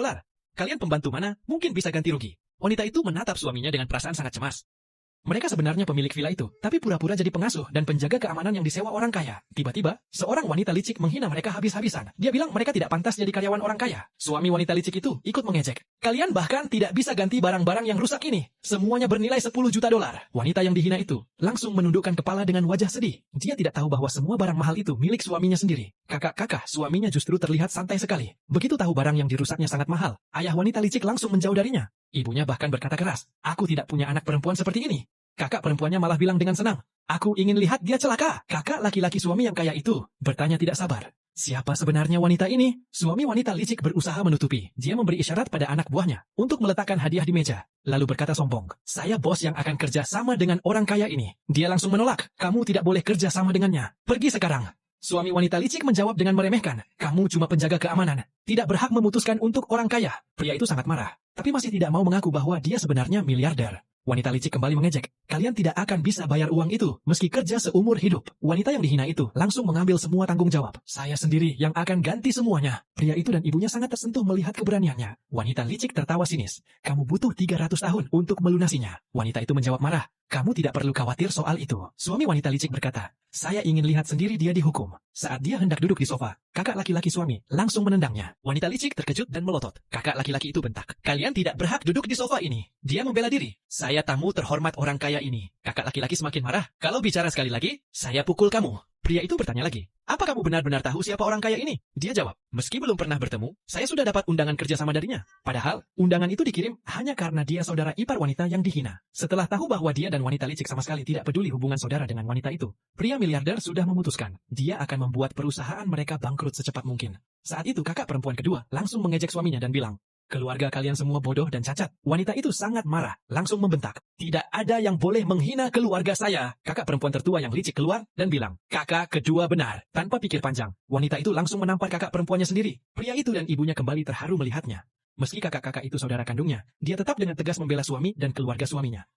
Kalian pembantu mana? Mungkin bisa ganti rugi. Wanita itu menatap suaminya dengan perasaan sangat cemas. Mereka sebenarnya pemilik villa itu, tapi pura-pura jadi pengasuh dan penjaga keamanan yang disewa orang kaya. Tiba-tiba, seorang wanita licik menghina mereka habis-habisan. Dia bilang mereka tidak pantas jadi karyawan orang kaya. Suami wanita licik itu ikut mengejek. Kalian bahkan tidak bisa ganti barang-barang yang rusak ini. Semuanya bernilai $10 juta. Wanita yang dihina itu langsung menundukkan kepala dengan wajah sedih. Dia tidak tahu bahwa semua barang mahal itu milik suaminya sendiri. Kakak-kakak, suaminya justru terlihat santai sekali. Begitu tahu barang yang dirusaknya sangat mahal, ayah wanita licik langsung menjauh darinya. Ibunya bahkan berkata keras, aku tidak punya anak perempuan seperti ini. Kakak perempuannya malah bilang dengan senang, aku ingin lihat dia celaka. Kakak laki-laki suami yang kaya itu bertanya tidak sabar, Siapa sebenarnya wanita ini? Suami wanita licik berusaha menutupi. Dia memberi isyarat pada anak buahnya untuk meletakkan hadiah di meja. Lalu berkata sombong, saya bos yang akan kerja sama dengan orang kaya ini. Dia langsung menolak, kamu tidak boleh kerja sama dengannya. Pergi sekarang. Suami wanita licik menjawab dengan meremehkan, kamu cuma penjaga keamanan, tidak berhak memutuskan untuk orang kaya. Pria itu sangat marah, tapi masih tidak mau mengaku bahwa dia sebenarnya miliarder. Wanita licik kembali mengejek, kalian tidak akan bisa bayar uang itu, meski kerja seumur hidup. Wanita yang dihina itu langsung mengambil semua tanggung jawab. Saya sendiri yang akan ganti semuanya. Pria itu dan ibunya sangat tersentuh melihat keberaniannya. Wanita licik tertawa sinis, kamu butuh 300 tahun untuk melunasinya. Wanita itu menjawab marah, kamu tidak perlu khawatir soal itu. Suami wanita licik berkata, saya ingin lihat sendiri dia dihukum. Saat dia hendak duduk di sofa, kakak laki-laki suami langsung menendangnya. Wanita licik terkejut dan melotot. Kakak laki-laki itu bentak, kalian tidak berhak duduk di sofa ini. Dia membela diri, saya tamu terhormat orang kaya ini. Kakak laki-laki semakin marah, kalau bicara sekali lagi, saya pukul kamu. Pria itu bertanya lagi, apa kamu benar-benar tahu siapa orang kaya ini? Dia jawab, meski belum pernah bertemu, saya sudah dapat undangan kerjasama darinya. Padahal, undangan itu dikirim hanya karena dia saudara ipar wanita yang dihina. Setelah tahu bahwa dia dan wanita licik sama sekali tidak peduli hubungan saudara dengan wanita itu, pria miliarder sudah memutuskan, dia akan membuat perusahaan mereka bangkrut secepat mungkin. Saat itu kakak perempuan kedua langsung mengejek suaminya dan bilang, keluarga kalian semua bodoh dan cacat. Wanita itu sangat marah, langsung membentak. Tidak ada yang boleh menghina keluarga saya. Kakak perempuan tertua yang licik keluar dan bilang, kakak kedua benar. Tanpa pikir panjang, wanita itu langsung menampar kakak perempuannya sendiri. Pria itu dan ibunya kembali terharu melihatnya. Meski kakak-kakak itu saudara kandungnya, dia tetap dengan tegas membela suami dan keluarga suaminya.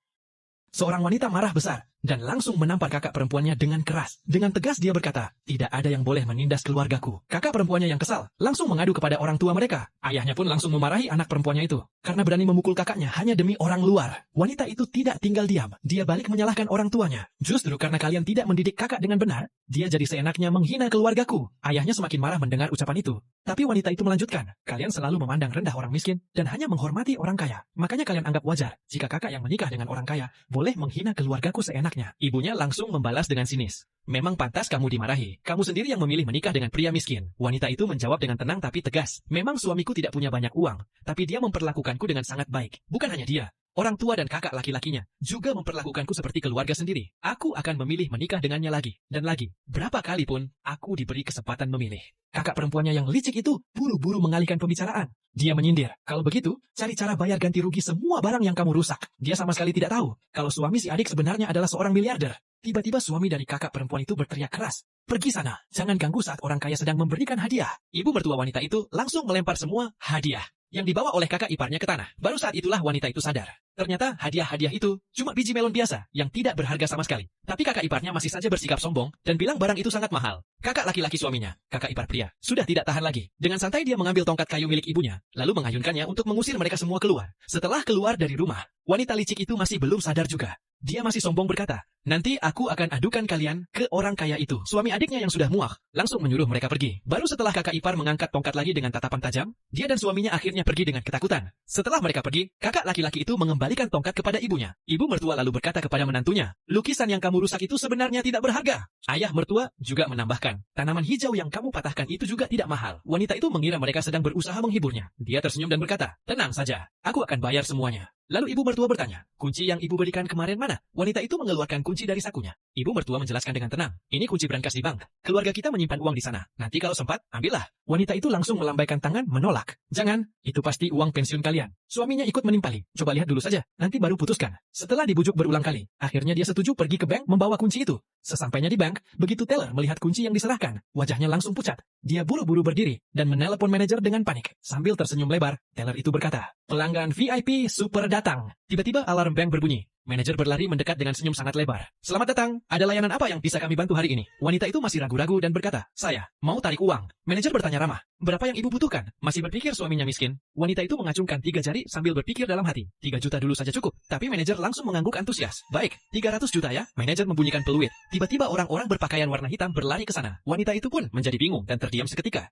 Seorang wanita marah besar dan langsung menampar kakak perempuannya dengan keras. Dengan tegas dia berkata, tidak ada yang boleh menindas keluargaku. Kakak perempuannya yang kesal langsung mengadu kepada orang tua mereka. Ayahnya pun langsung memarahi anak perempuannya itu karena berani memukul kakaknya hanya demi orang luar. Wanita itu tidak tinggal diam. Dia balik menyalahkan orang tuanya. Justru karena kalian tidak mendidik kakak dengan benar, dia jadi seenaknya menghina keluargaku. Ayahnya semakin marah mendengar ucapan itu. Tapi wanita itu melanjutkan, kalian selalu memandang rendah orang miskin dan hanya menghormati orang kaya. Makanya kalian anggap wajar jika kakak yang menikah dengan orang kaya boleh menghina keluargaku seenaknya. Ibunya langsung membalas dengan sinis. Memang pantas kamu dimarahi. Kamu sendiri yang memilih menikah dengan pria miskin. Wanita itu menjawab dengan tenang tapi tegas. Memang suamiku tidak punya banyak uang, tapi dia memperlakukanku dengan sangat baik. Bukan hanya dia. Orang tua dan kakak laki-lakinya juga memperlakukanku seperti keluarga sendiri. Aku akan memilih menikah dengannya lagi dan lagi. Berapa kali pun aku diberi kesempatan memilih. Kakak perempuannya yang licik itu buru-buru mengalihkan pembicaraan. Dia menyindir, kalau begitu, cari cara bayar ganti rugi semua barang yang kamu rusak. Dia sama sekali tidak tahu kalau suami si adik sebenarnya adalah seorang miliarder. Tiba-tiba suami dari kakak perempuan itu berteriak keras. Pergi sana, jangan ganggu saat orang kaya sedang memberikan hadiah. Ibu mertua wanita itu langsung melempar semua hadiah yang dibawa oleh kakak iparnya ke tanah. Baru saat itulah wanita itu sadar. Ternyata hadiah-hadiah itu cuma biji melon biasa yang tidak berharga sama sekali. Tapi kakak iparnya masih saja bersikap sombong dan bilang barang itu sangat mahal. Kakak laki-laki suaminya, kakak ipar pria, sudah tidak tahan lagi. Dengan santai dia mengambil tongkat kayu milik ibunya, lalu mengayunkannya untuk mengusir mereka semua keluar. Setelah keluar dari rumah, wanita licik itu masih belum sadar juga. Dia masih sombong berkata, nanti aku akan adukan kalian ke orang kaya itu. Suami adiknya yang sudah muak langsung menyuruh mereka pergi. Baru setelah kakak ipar mengangkat tongkat lagi dengan tatapan tajam, dia dan suaminya akhirnya pergi dengan ketakutan. Setelah mereka pergi, kakak laki-laki itu mengembalikan tongkat kepada ibunya. Ibu mertua lalu berkata kepada menantunya, lukisan yang kamu rusak itu sebenarnya tidak berharga. Ayah mertua juga menambahkan, tanaman hijau yang kamu patahkan itu juga tidak mahal. Wanita itu mengira mereka sedang berusaha menghiburnya. Dia tersenyum dan berkata, tenang saja, aku akan bayar semuanya. Lalu ibu mertua bertanya, kunci yang ibu berikan kemarin mana? Wanita itu mengeluarkan kunci dari sakunya. Ibu mertua menjelaskan dengan tenang, ini kunci brankas di bank. Keluarga kita menyimpan uang di sana. Nanti kalau sempat, ambillah. Wanita itu langsung melambaikan tangan menolak. Jangan, itu pasti uang pensiun kalian. Suaminya ikut menimpali. Coba lihat dulu saja, nanti baru putuskan. Setelah dibujuk berulang kali, akhirnya dia setuju pergi ke bank membawa kunci itu. Sesampainya di bank, begitu teller melihat kunci yang diserahkan, wajahnya langsung pucat. Dia buru-buru berdiri dan menelepon manajer dengan panik. Sambil tersenyum lebar, teller itu berkata, pelanggan VIP super datang. Tiba-tiba alarm bank berbunyi. Manajer berlari mendekat dengan senyum sangat lebar. Selamat datang, ada layanan apa yang bisa kami bantu hari ini? Wanita itu masih ragu-ragu dan berkata, saya mau tarik uang. Manajer bertanya ramah, berapa yang ibu butuhkan? Masih berpikir suaminya miskin. Wanita itu mengacungkan 3 jari sambil berpikir dalam hati. 3 juta dulu saja cukup. Tapi manajer langsung mengangguk antusias. Baik, 300 juta ya? Manajer membunyikan peluit. Tiba-tiba orang-orang berpakaian warna hitam berlari ke sana. Wanita itu pun menjadi bingung dan terdiam seketika.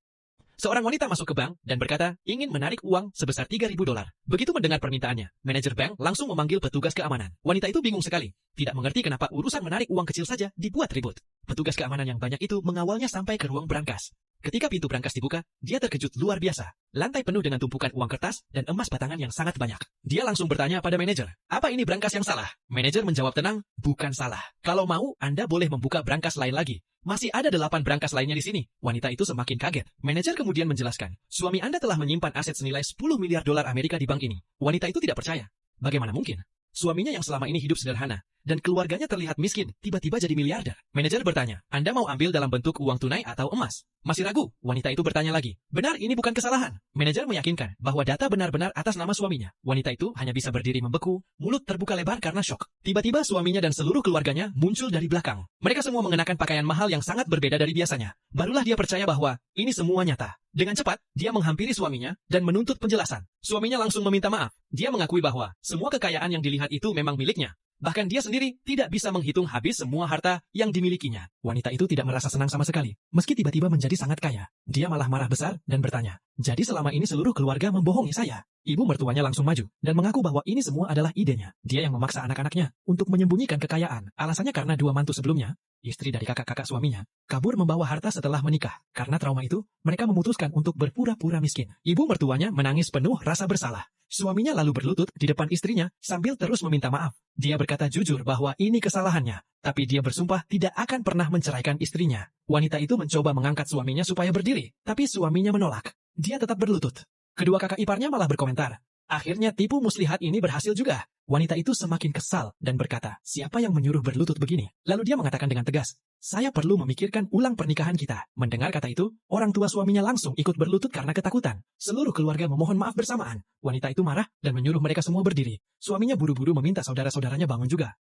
Seorang wanita masuk ke bank dan berkata ingin menarik uang sebesar $3.000. Begitu mendengar permintaannya, manajer bank langsung memanggil petugas keamanan. Wanita itu bingung sekali, tidak mengerti kenapa urusan menarik uang kecil saja dibuat ribut. Petugas keamanan yang banyak itu mengawalnya sampai ke ruang brankas. Ketika pintu berangkas dibuka, dia terkejut luar biasa. Lantai penuh dengan tumpukan uang kertas dan emas batangan yang sangat banyak. Dia langsung bertanya pada manajer, apa ini brankas yang salah? Manajer menjawab tenang, bukan salah. Kalau mau, Anda boleh membuka brankas lain lagi. Masih ada 8 brankas lainnya di sini. Wanita itu semakin kaget. Manajer kemudian menjelaskan, suami Anda telah menyimpan aset senilai 10 miliar dolar Amerika di bank ini. Wanita itu tidak percaya. Bagaimana mungkin? Suaminya yang selama ini hidup sederhana dan keluarganya terlihat miskin, tiba-tiba jadi miliarder. Manajer bertanya, Anda mau ambil dalam bentuk uang tunai atau emas? Masih ragu? Wanita itu bertanya lagi. Benar, ini bukan kesalahan. Manajer meyakinkan bahwa data benar-benar atas nama suaminya. Wanita itu hanya bisa berdiri membeku, mulut terbuka lebar karena syok. Tiba-tiba suaminya dan seluruh keluarganya muncul dari belakang. Mereka semua mengenakan pakaian mahal yang sangat berbeda dari biasanya. Barulah dia percaya bahwa ini semua nyata. Dengan cepat, dia menghampiri suaminya dan menuntut penjelasan. Suaminya langsung meminta maaf. Dia mengakui bahwa semua kekayaan yang dilihat itu memang miliknya. Bahkan dia sendiri tidak bisa menghitung habis semua harta yang dimilikinya. Wanita itu tidak merasa senang sama sekali. Meski tiba-tiba menjadi sangat kaya, dia malah marah besar dan bertanya, jadi selama ini seluruh keluarga membohongi saya? Ibu mertuanya langsung maju dan mengaku bahwa ini semua adalah idenya. Dia yang memaksa anak-anaknya untuk menyembunyikan kekayaan. Alasannya karena 2 mantu sebelumnya, istri dari kakak-kakak suaminya, kabur membawa harta setelah menikah. Karena trauma itu, mereka memutuskan untuk berpura-pura miskin. Ibu mertuanya menangis penuh rasa bersalah. Suaminya lalu berlutut di depan istrinya sambil terus meminta maaf. Dia berkata jujur bahwa ini kesalahannya, tapi dia bersumpah tidak akan pernah menceraikan istrinya. Wanita itu mencoba mengangkat suaminya supaya berdiri, tapi suaminya menolak. Dia tetap berlutut. Kedua kakak iparnya malah berkomentar, akhirnya tipu muslihat ini berhasil juga. Wanita itu semakin kesal dan berkata, siapa yang menyuruh berlutut begini? Lalu dia mengatakan dengan tegas, saya perlu memikirkan ulang pernikahan kita. Mendengar kata itu, orang tua suaminya langsung ikut berlutut karena ketakutan. Seluruh keluarga memohon maaf bersamaan. Wanita itu marah dan menyuruh mereka semua berdiri. Suaminya buru-buru meminta saudara-saudaranya bangun juga.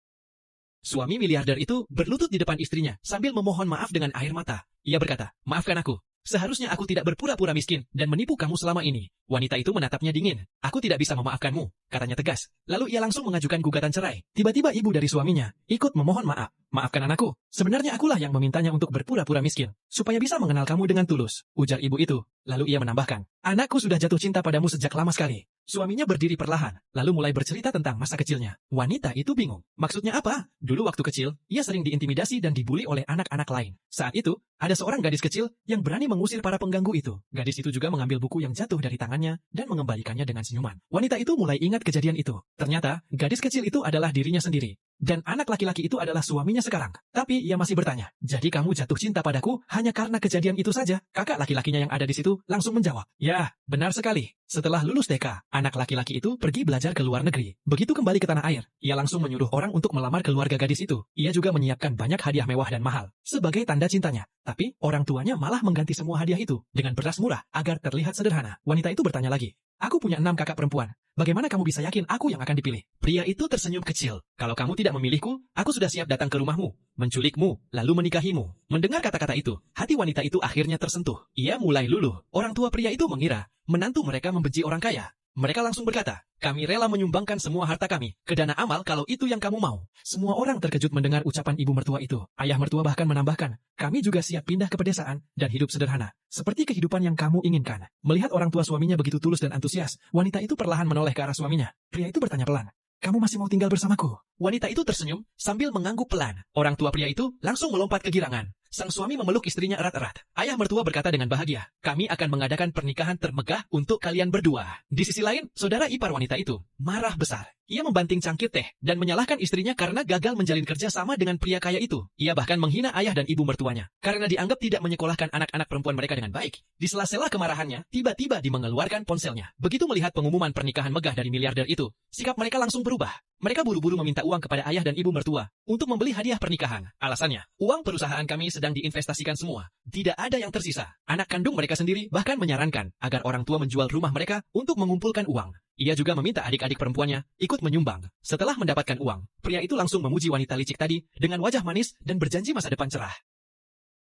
Suami miliarder itu berlutut di depan istrinya sambil memohon maaf dengan air mata. Ia berkata, maafkan aku. Seharusnya aku tidak berpura-pura miskin dan menipu kamu selama ini. Wanita itu menatapnya dingin. Aku tidak bisa memaafkanmu, katanya tegas. Lalu ia langsung mengajukan gugatan cerai. Tiba-tiba ibu dari suaminya ikut memohon maaf. Maafkan anakku, sebenarnya akulah yang memintanya untuk berpura-pura miskin, supaya bisa mengenal kamu dengan tulus, ujar ibu itu. Lalu ia menambahkan, anakku sudah jatuh cinta padamu sejak lama sekali. Suaminya berdiri perlahan, lalu mulai bercerita tentang masa kecilnya. Wanita itu bingung. Maksudnya apa? Dulu waktu kecil, ia sering diintimidasi dan dibuli oleh anak-anak lain. Saat itu, ada seorang gadis kecil yang berani mengusir para pengganggu itu. Gadis itu juga mengambil buku yang jatuh dari tangannya dan mengembalikannya dengan senyuman. Wanita itu mulai ingat kejadian itu. Ternyata, gadis kecil itu adalah dirinya sendiri. Dan anak laki-laki itu adalah suaminya sekarang. Tapi ia masih bertanya, jadi kamu jatuh cinta padaku hanya karena kejadian itu saja? Kakak laki-lakinya yang ada di situ langsung menjawab, ya, benar sekali. Setelah lulus TK, anak laki-laki itu pergi belajar ke luar negeri. Begitu kembali ke tanah air, ia langsung menyuruh orang untuk melamar keluarga gadis itu. Ia juga menyiapkan banyak hadiah mewah dan mahal, sebagai tanda cintanya. Tapi, orang tuanya malah mengganti semua hadiah itu dengan beras murah agar terlihat sederhana. Wanita itu bertanya lagi, aku punya 6 kakak perempuan. Bagaimana kamu bisa yakin aku yang akan dipilih? Pria itu tersenyum kecil. Kalau kamu tidak memilihku, aku sudah siap datang ke rumahmu, menculikmu, lalu menikahimu. Mendengar kata-kata itu, hati wanita itu akhirnya tersentuh. Ia mulai luluh. Orang tua pria itu mengira menantu mereka membenci orang kaya. Mereka langsung berkata, kami rela menyumbangkan semua harta kami ke dana amal kalau itu yang kamu mau. Semua orang terkejut mendengar ucapan ibu mertua itu. Ayah mertua bahkan menambahkan, kami juga siap pindah ke pedesaan dan hidup sederhana, seperti kehidupan yang kamu inginkan. Melihat orang tua suaminya begitu tulus dan antusias, wanita itu perlahan menoleh ke arah suaminya. Pria itu bertanya pelan, kamu masih mau tinggal bersamaku? Wanita itu tersenyum sambil mengangguk pelan. Orang tua pria itu langsung melompat kegirangan. Sang suami memeluk istrinya erat-erat. Ayah mertua berkata dengan bahagia, kami akan mengadakan pernikahan termegah untuk kalian berdua. Di sisi lain, saudara ipar wanita itu marah besar. Ia membanting cangkir teh dan menyalahkan istrinya karena gagal menjalin kerja sama dengan pria kaya itu. Ia bahkan menghina ayah dan ibu mertuanya karena dianggap tidak menyekolahkan anak-anak perempuan mereka dengan baik. Di sela-sela kemarahannya, tiba-tiba dia mengeluarkan ponselnya. Begitu melihat pengumuman pernikahan megah dari miliarder itu, sikap mereka langsung berubah. Mereka buru-buru meminta uang kepada ayah dan ibu mertua untuk membeli hadiah pernikahan. Alasannya, uang perusahaan kami sedang diinvestasikan semua. Tidak ada yang tersisa. Anak kandung mereka sendiri bahkan menyarankan agar orang tua menjual rumah mereka untuk mengumpulkan uang. Ia juga meminta adik-adik perempuannya ikut menyumbang. Setelah mendapatkan uang, pria itu langsung memuji wanita licik tadi dengan wajah manis dan berjanji masa depan cerah.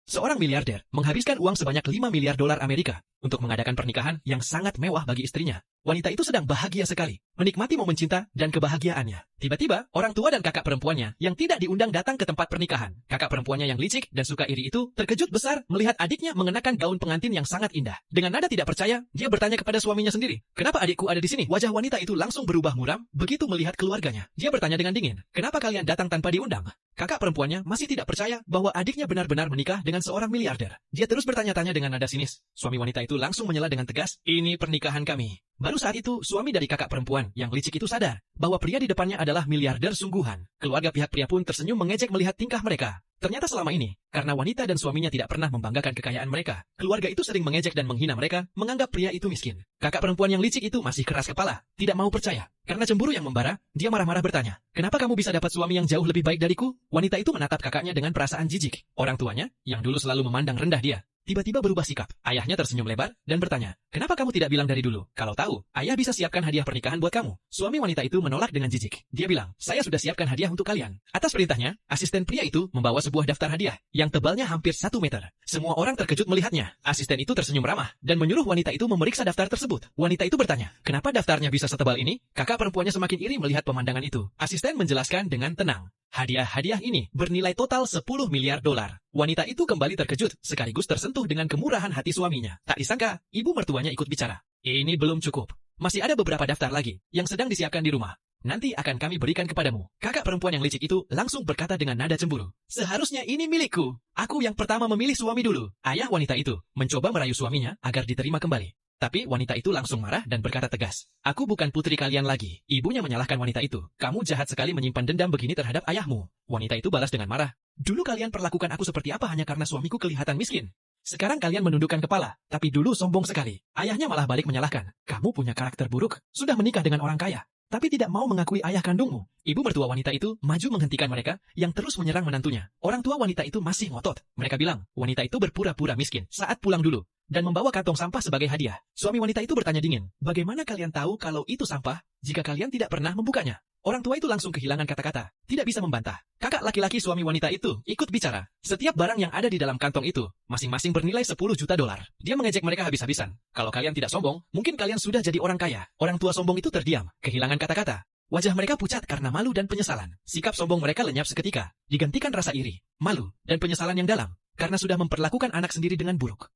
Seorang miliarder menghabiskan uang sebanyak 5 miliar dolar Amerika untuk mengadakan pernikahan yang sangat mewah bagi istrinya. Wanita itu sedang bahagia sekali, menikmati momen cinta dan kebahagiaannya. Tiba-tiba, orang tua dan kakak perempuannya yang tidak diundang datang ke tempat pernikahan. Kakak perempuannya yang licik dan suka iri itu terkejut besar melihat adiknya mengenakan gaun pengantin yang sangat indah. Dengan nada tidak percaya, dia bertanya kepada suaminya sendiri, "Kenapa adikku ada di sini?" Wajah wanita itu langsung berubah muram begitu melihat keluarganya. Dia bertanya dengan dingin, "Kenapa kalian datang tanpa diundang?" Kakak perempuannya masih tidak percaya bahwa adiknya benar-benar menikah dengan seorang miliarder. Dia terus bertanya-tanya dengan nada sinis. Suami wanita itu langsung menyela dengan tegas, "Ini pernikahan kami." Baru saat itu, suami dari kakak perempuan yang licik itu sadar bahwa pria di depannya adalah miliarder sungguhan. Keluarga pihak pria pun tersenyum mengejek melihat tingkah mereka. Ternyata selama ini, karena wanita dan suaminya tidak pernah membanggakan kekayaan mereka, keluarga itu sering mengejek dan menghina mereka, menganggap pria itu miskin. Kakak perempuan yang licik itu masih keras kepala, tidak mau percaya. Karena cemburu yang membara, dia marah-marah bertanya, "Kenapa kamu bisa dapat suami yang jauh lebih baik dariku?" Wanita itu menatap kakaknya dengan perasaan jijik. Orang tuanya, yang dulu selalu memandang rendah dia, tiba-tiba berubah sikap. Ayahnya tersenyum lebar dan bertanya, "Kenapa kamu tidak bilang dari dulu? Kalau tahu, ayah bisa siapkan hadiah pernikahan buat kamu." Suami wanita itu menolak dengan jijik. Dia bilang, "Saya sudah siapkan hadiah untuk kalian." Atas perintahnya, asisten pria itu membawa sebuah daftar hadiah yang tebalnya hampir 1 meter. Semua orang terkejut melihatnya. Asisten itu tersenyum ramah dan menyuruh wanita itu memeriksa daftar tersebut. Wanita itu bertanya, "Kenapa daftarnya bisa setebal ini?" Kakak perempuannya semakin iri melihat pemandangan itu. Asisten menjelaskan dengan tenang, "Hadiah-hadiah ini bernilai total 10 miliar dolar. Wanita itu kembali terkejut, sekaligus tersentuh dengan kemurahan hati suaminya. Tak disangka, ibu mertuanya ikut bicara. "Ini belum cukup. Masih ada beberapa daftar lagi yang sedang disiapkan di rumah. Nanti akan kami berikan kepadamu." Kakak perempuan yang licik itu langsung berkata dengan nada cemburu, "Seharusnya ini milikku. Aku yang pertama memilih suami dulu." Ayah wanita itu mencoba merayu suaminya agar diterima kembali. Tapi wanita itu langsung marah dan berkata tegas, "Aku bukan putri kalian lagi." Ibunya menyalahkan wanita itu. "Kamu jahat sekali menyimpan dendam begini terhadap ayahmu." Wanita itu balas dengan marah, "Dulu kalian perlakukan aku seperti apa hanya karena suamiku kelihatan miskin. Sekarang kalian menundukkan kepala, tapi dulu sombong sekali." Ayahnya malah balik menyalahkan, "Kamu punya karakter buruk, sudah menikah dengan orang kaya, tapi tidak mau mengakui ayah kandungmu." Ibu mertua wanita itu maju menghentikan mereka yang terus menyerang menantunya. Orang tua wanita itu masih ngotot. Mereka bilang, wanita itu berpura-pura miskin saat pulang dulu dan membawa kantong sampah sebagai hadiah. Suami wanita itu bertanya dingin, "Bagaimana kalian tahu kalau itu sampah jika kalian tidak pernah membukanya?" Orang tua itu langsung kehilangan kata-kata, tidak bisa membantah. Kakak laki-laki suami wanita itu ikut bicara. Setiap barang yang ada di dalam kantong itu, masing-masing bernilai 10 juta dolar. Dia mengejek mereka habis-habisan. "Kalau kalian tidak sombong, mungkin kalian sudah jadi orang kaya." Orang tua sombong itu terdiam, kehilangan kata-kata. Wajah mereka pucat karena malu dan penyesalan. Sikap sombong mereka lenyap seketika, digantikan rasa iri, malu, dan penyesalan yang dalam, karena sudah memperlakukan anak sendiri dengan buruk.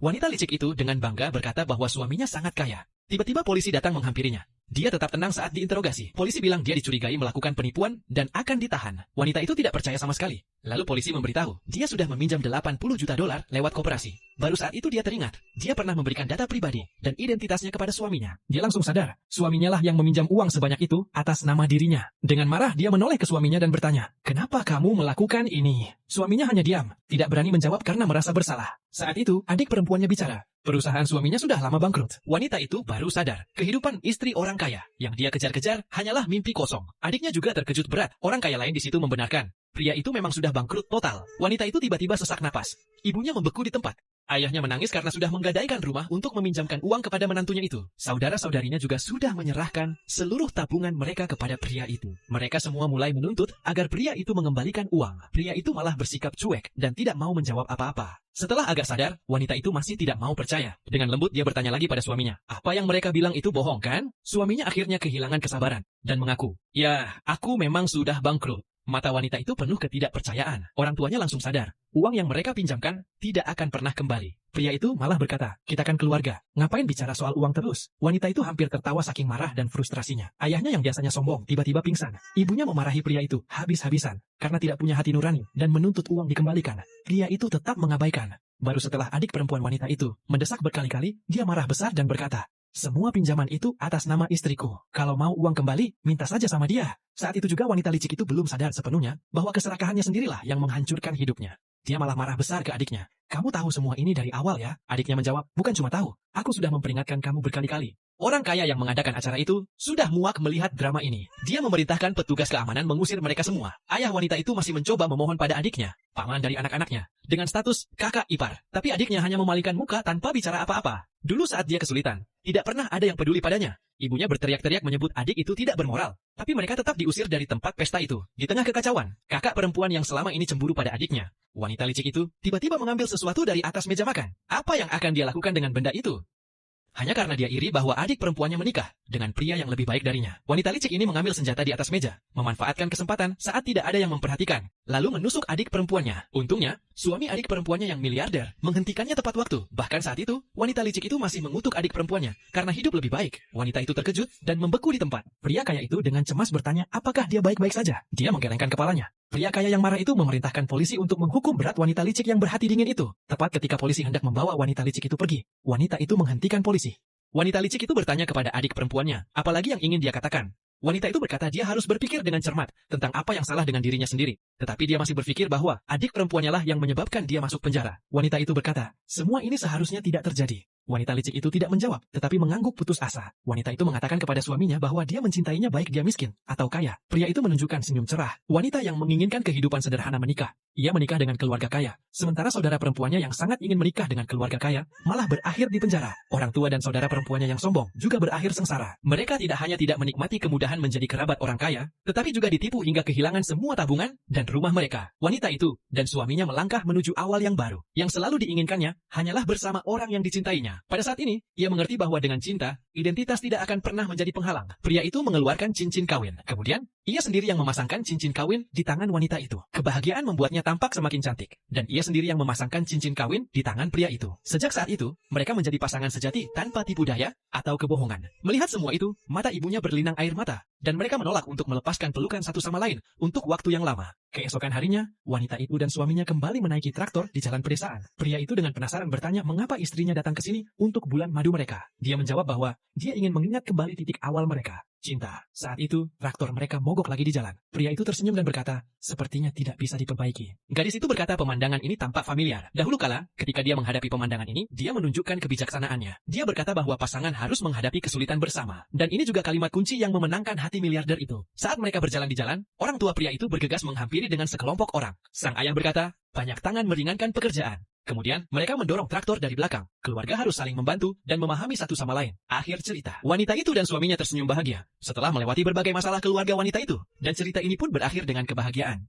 Wanita licik itu dengan bangga berkata bahwa suaminya sangat kaya. Tiba-tiba polisi datang menghampirinya. Dia tetap tenang saat diinterogasi. Polisi bilang dia dicurigai melakukan penipuan dan akan ditahan. Wanita itu tidak percaya sama sekali. Lalu polisi memberitahu, dia sudah meminjam 80 juta dolar lewat koperasi. Baru saat itu dia teringat, dia pernah memberikan data pribadi dan identitasnya kepada suaminya. Dia langsung sadar, suaminya lah yang meminjam uang sebanyak itu atas nama dirinya. Dengan marah, dia menoleh ke suaminya dan bertanya, "Kenapa kamu melakukan ini?" Suaminya hanya diam, tidak berani menjawab karena merasa bersalah. Saat itu, adik perempuannya bicara. Perusahaan suaminya sudah lama bangkrut. Wanita itu baru sadar, kehidupan istri orang kaya yang dia kejar-kejar hanyalah mimpi kosong. Adiknya juga terkejut berat. Orang kaya lain di situ membenarkan, pria itu memang sudah bangkrut total. Wanita itu tiba-tiba sesak napas. Ibunya membeku di tempat. Ayahnya menangis karena sudah menggadaikan rumah untuk meminjamkan uang kepada menantunya itu. Saudara-saudarinya juga sudah menyerahkan seluruh tabungan mereka kepada pria itu. Mereka semua mulai menuntut agar pria itu mengembalikan uang. Pria itu malah bersikap cuek dan tidak mau menjawab apa-apa. Setelah agak sadar, wanita itu masih tidak mau percaya. Dengan lembut dia bertanya lagi pada suaminya, "Apa yang mereka bilang itu bohong kan?" Suaminya akhirnya kehilangan kesabaran dan mengaku, "Ya, aku memang sudah bangkrut." Mata wanita itu penuh ketidakpercayaan. Orang tuanya langsung sadar, uang yang mereka pinjamkan tidak akan pernah kembali. Pria itu malah berkata, "Kita kan keluarga, ngapain bicara soal uang terus?" Wanita itu hampir tertawa saking marah dan frustrasinya. Ayahnya yang biasanya sombong, tiba-tiba pingsan. Ibunya memarahi pria itu habis-habisan, karena tidak punya hati nurani dan menuntut uang dikembalikan. Pria itu tetap mengabaikan. Baru setelah adik perempuan wanita itu mendesak berkali-kali, dia marah besar dan berkata, "Semua pinjaman itu atas nama istriku. Kalau mau uang kembali, minta saja sama dia." Saat itu juga wanita licik itu belum sadar sepenuhnya bahwa keserakahannya sendirilah yang menghancurkan hidupnya. Dia malah marah besar ke adiknya. "Kamu tahu semua ini dari awal ya?" Adiknya menjawab, "Bukan cuma tahu, aku sudah memperingatkan kamu berkali-kali." Orang kaya yang mengadakan acara itu sudah muak melihat drama ini. Dia memerintahkan petugas keamanan mengusir mereka semua. Ayah wanita itu masih mencoba memohon pada adiknya, paman dari anak-anaknya, dengan status kakak ipar. Tapi adiknya hanya memalingkan muka tanpa bicara apa-apa. Dulu saat dia kesulitan, tidak pernah ada yang peduli padanya. Ibunya berteriak-teriak menyebut adik itu tidak bermoral. Tapi mereka tetap diusir dari tempat pesta itu. Di tengah kekacauan, kakak perempuan yang selama ini cemburu pada adiknya, wanita licik itu tiba-tiba mengambil sesuatu dari atas meja makan. Apa yang akan dia lakukan dengan benda itu? hanya karena dia iri bahwa adik perempuannya menikah dengan pria yang lebih baik darinya. Wanita licik ini mengambil senjata di atas meja, memanfaatkan kesempatan saat tidak ada yang memperhatikan, lalu menusuk adik perempuannya. Untungnya, suami adik perempuannya yang miliarder menghentikannya tepat waktu. Bahkan saat itu, wanita licik itu masih mengutuk adik perempuannya karena hidup lebih baik. Wanita itu terkejut dan membeku di tempat. Pria kaya itu dengan cemas bertanya apakah dia baik-baik saja. Dia menggelengkan kepalanya. Pria kaya yang marah itu memerintahkan polisi untuk menghukum berat wanita licik yang berhati dingin itu. Tepat ketika polisi hendak membawa wanita licik itu pergi, wanita itu menghentikan polisi. Wanita licik itu bertanya kepada adik perempuannya, apalagi yang ingin dia katakan. Wanita itu berkata dia harus berpikir dengan cermat tentang apa yang salah dengan dirinya sendiri. Tetapi dia masih berpikir bahwa adik perempuannya lah yang menyebabkan dia masuk penjara. Wanita itu berkata, semua ini seharusnya tidak terjadi. Wanita licik itu tidak menjawab, tetapi mengangguk putus asa. Wanita itu mengatakan kepada suaminya bahwa dia mencintainya baik dia miskin atau kaya. Pria itu menunjukkan senyum cerah. Wanita yang menginginkan kehidupan sederhana menikah. Ia menikah dengan keluarga kaya. Sementara saudara perempuannya yang sangat ingin menikah dengan keluarga kaya malah berakhir di penjara. Orang tua dan saudara perempuannya yang sombong juga berakhir sengsara. Mereka tidak hanya tidak menikmati kemudahan menjadi kerabat orang kaya, tetapi juga ditipu hingga kehilangan semua tabungan dan rumah mereka. Wanita itu dan suaminya melangkah menuju awal yang baru. Yang selalu diinginkannya hanyalah bersama orang yang dicintainya. Pada saat ini, ia mengerti bahwa dengan cinta, identitas tidak akan pernah menjadi penghalang. Pria itu mengeluarkan cincin kawin. Kemudian, ia sendiri yang memasangkan cincin kawin di tangan wanita itu. Kebahagiaan membuatnya tampak semakin cantik. Dan ia sendiri yang memasangkan cincin kawin di tangan pria itu. Sejak saat itu, mereka menjadi pasangan sejati tanpa tipu daya atau kebohongan. Melihat semua itu, mata ibunya berlinang air mata. Dan mereka menolak untuk melepaskan pelukan satu sama lain untuk waktu yang lama. Keesokan harinya, wanita itu dan suaminya kembali menaiki traktor di jalan pedesaan. Pria itu dengan penasaran bertanya mengapa istrinya datang ke sini untuk bulan madu mereka. Dia menjawab bahwa dia ingin mengingat kembali titik awal mereka. Cinta. Saat itu, traktor mereka mogok lagi di jalan. Pria itu tersenyum dan berkata, sepertinya tidak bisa diperbaiki. Gadis itu berkata pemandangan ini tampak familiar. Dahulu kala, ketika dia menghadapi pemandangan ini, dia menunjukkan kebijaksanaannya. Dia berkata bahwa pasangan harus menghadapi kesulitan bersama. Dan ini juga kalimat kunci yang memenangkan hati miliarder itu. Saat mereka berjalan di jalan, orang tua pria itu bergegas menghampiri dengan sekelompok orang. Sang ayah berkata, banyak tangan meringankan pekerjaan. Kemudian, mereka mendorong traktor dari belakang. Keluarga harus saling membantu dan memahami satu sama lain. Akhir cerita. Wanita itu dan suaminya tersenyum bahagia setelah melewati berbagai masalah keluarga wanita itu. Dan cerita ini pun berakhir dengan kebahagiaan.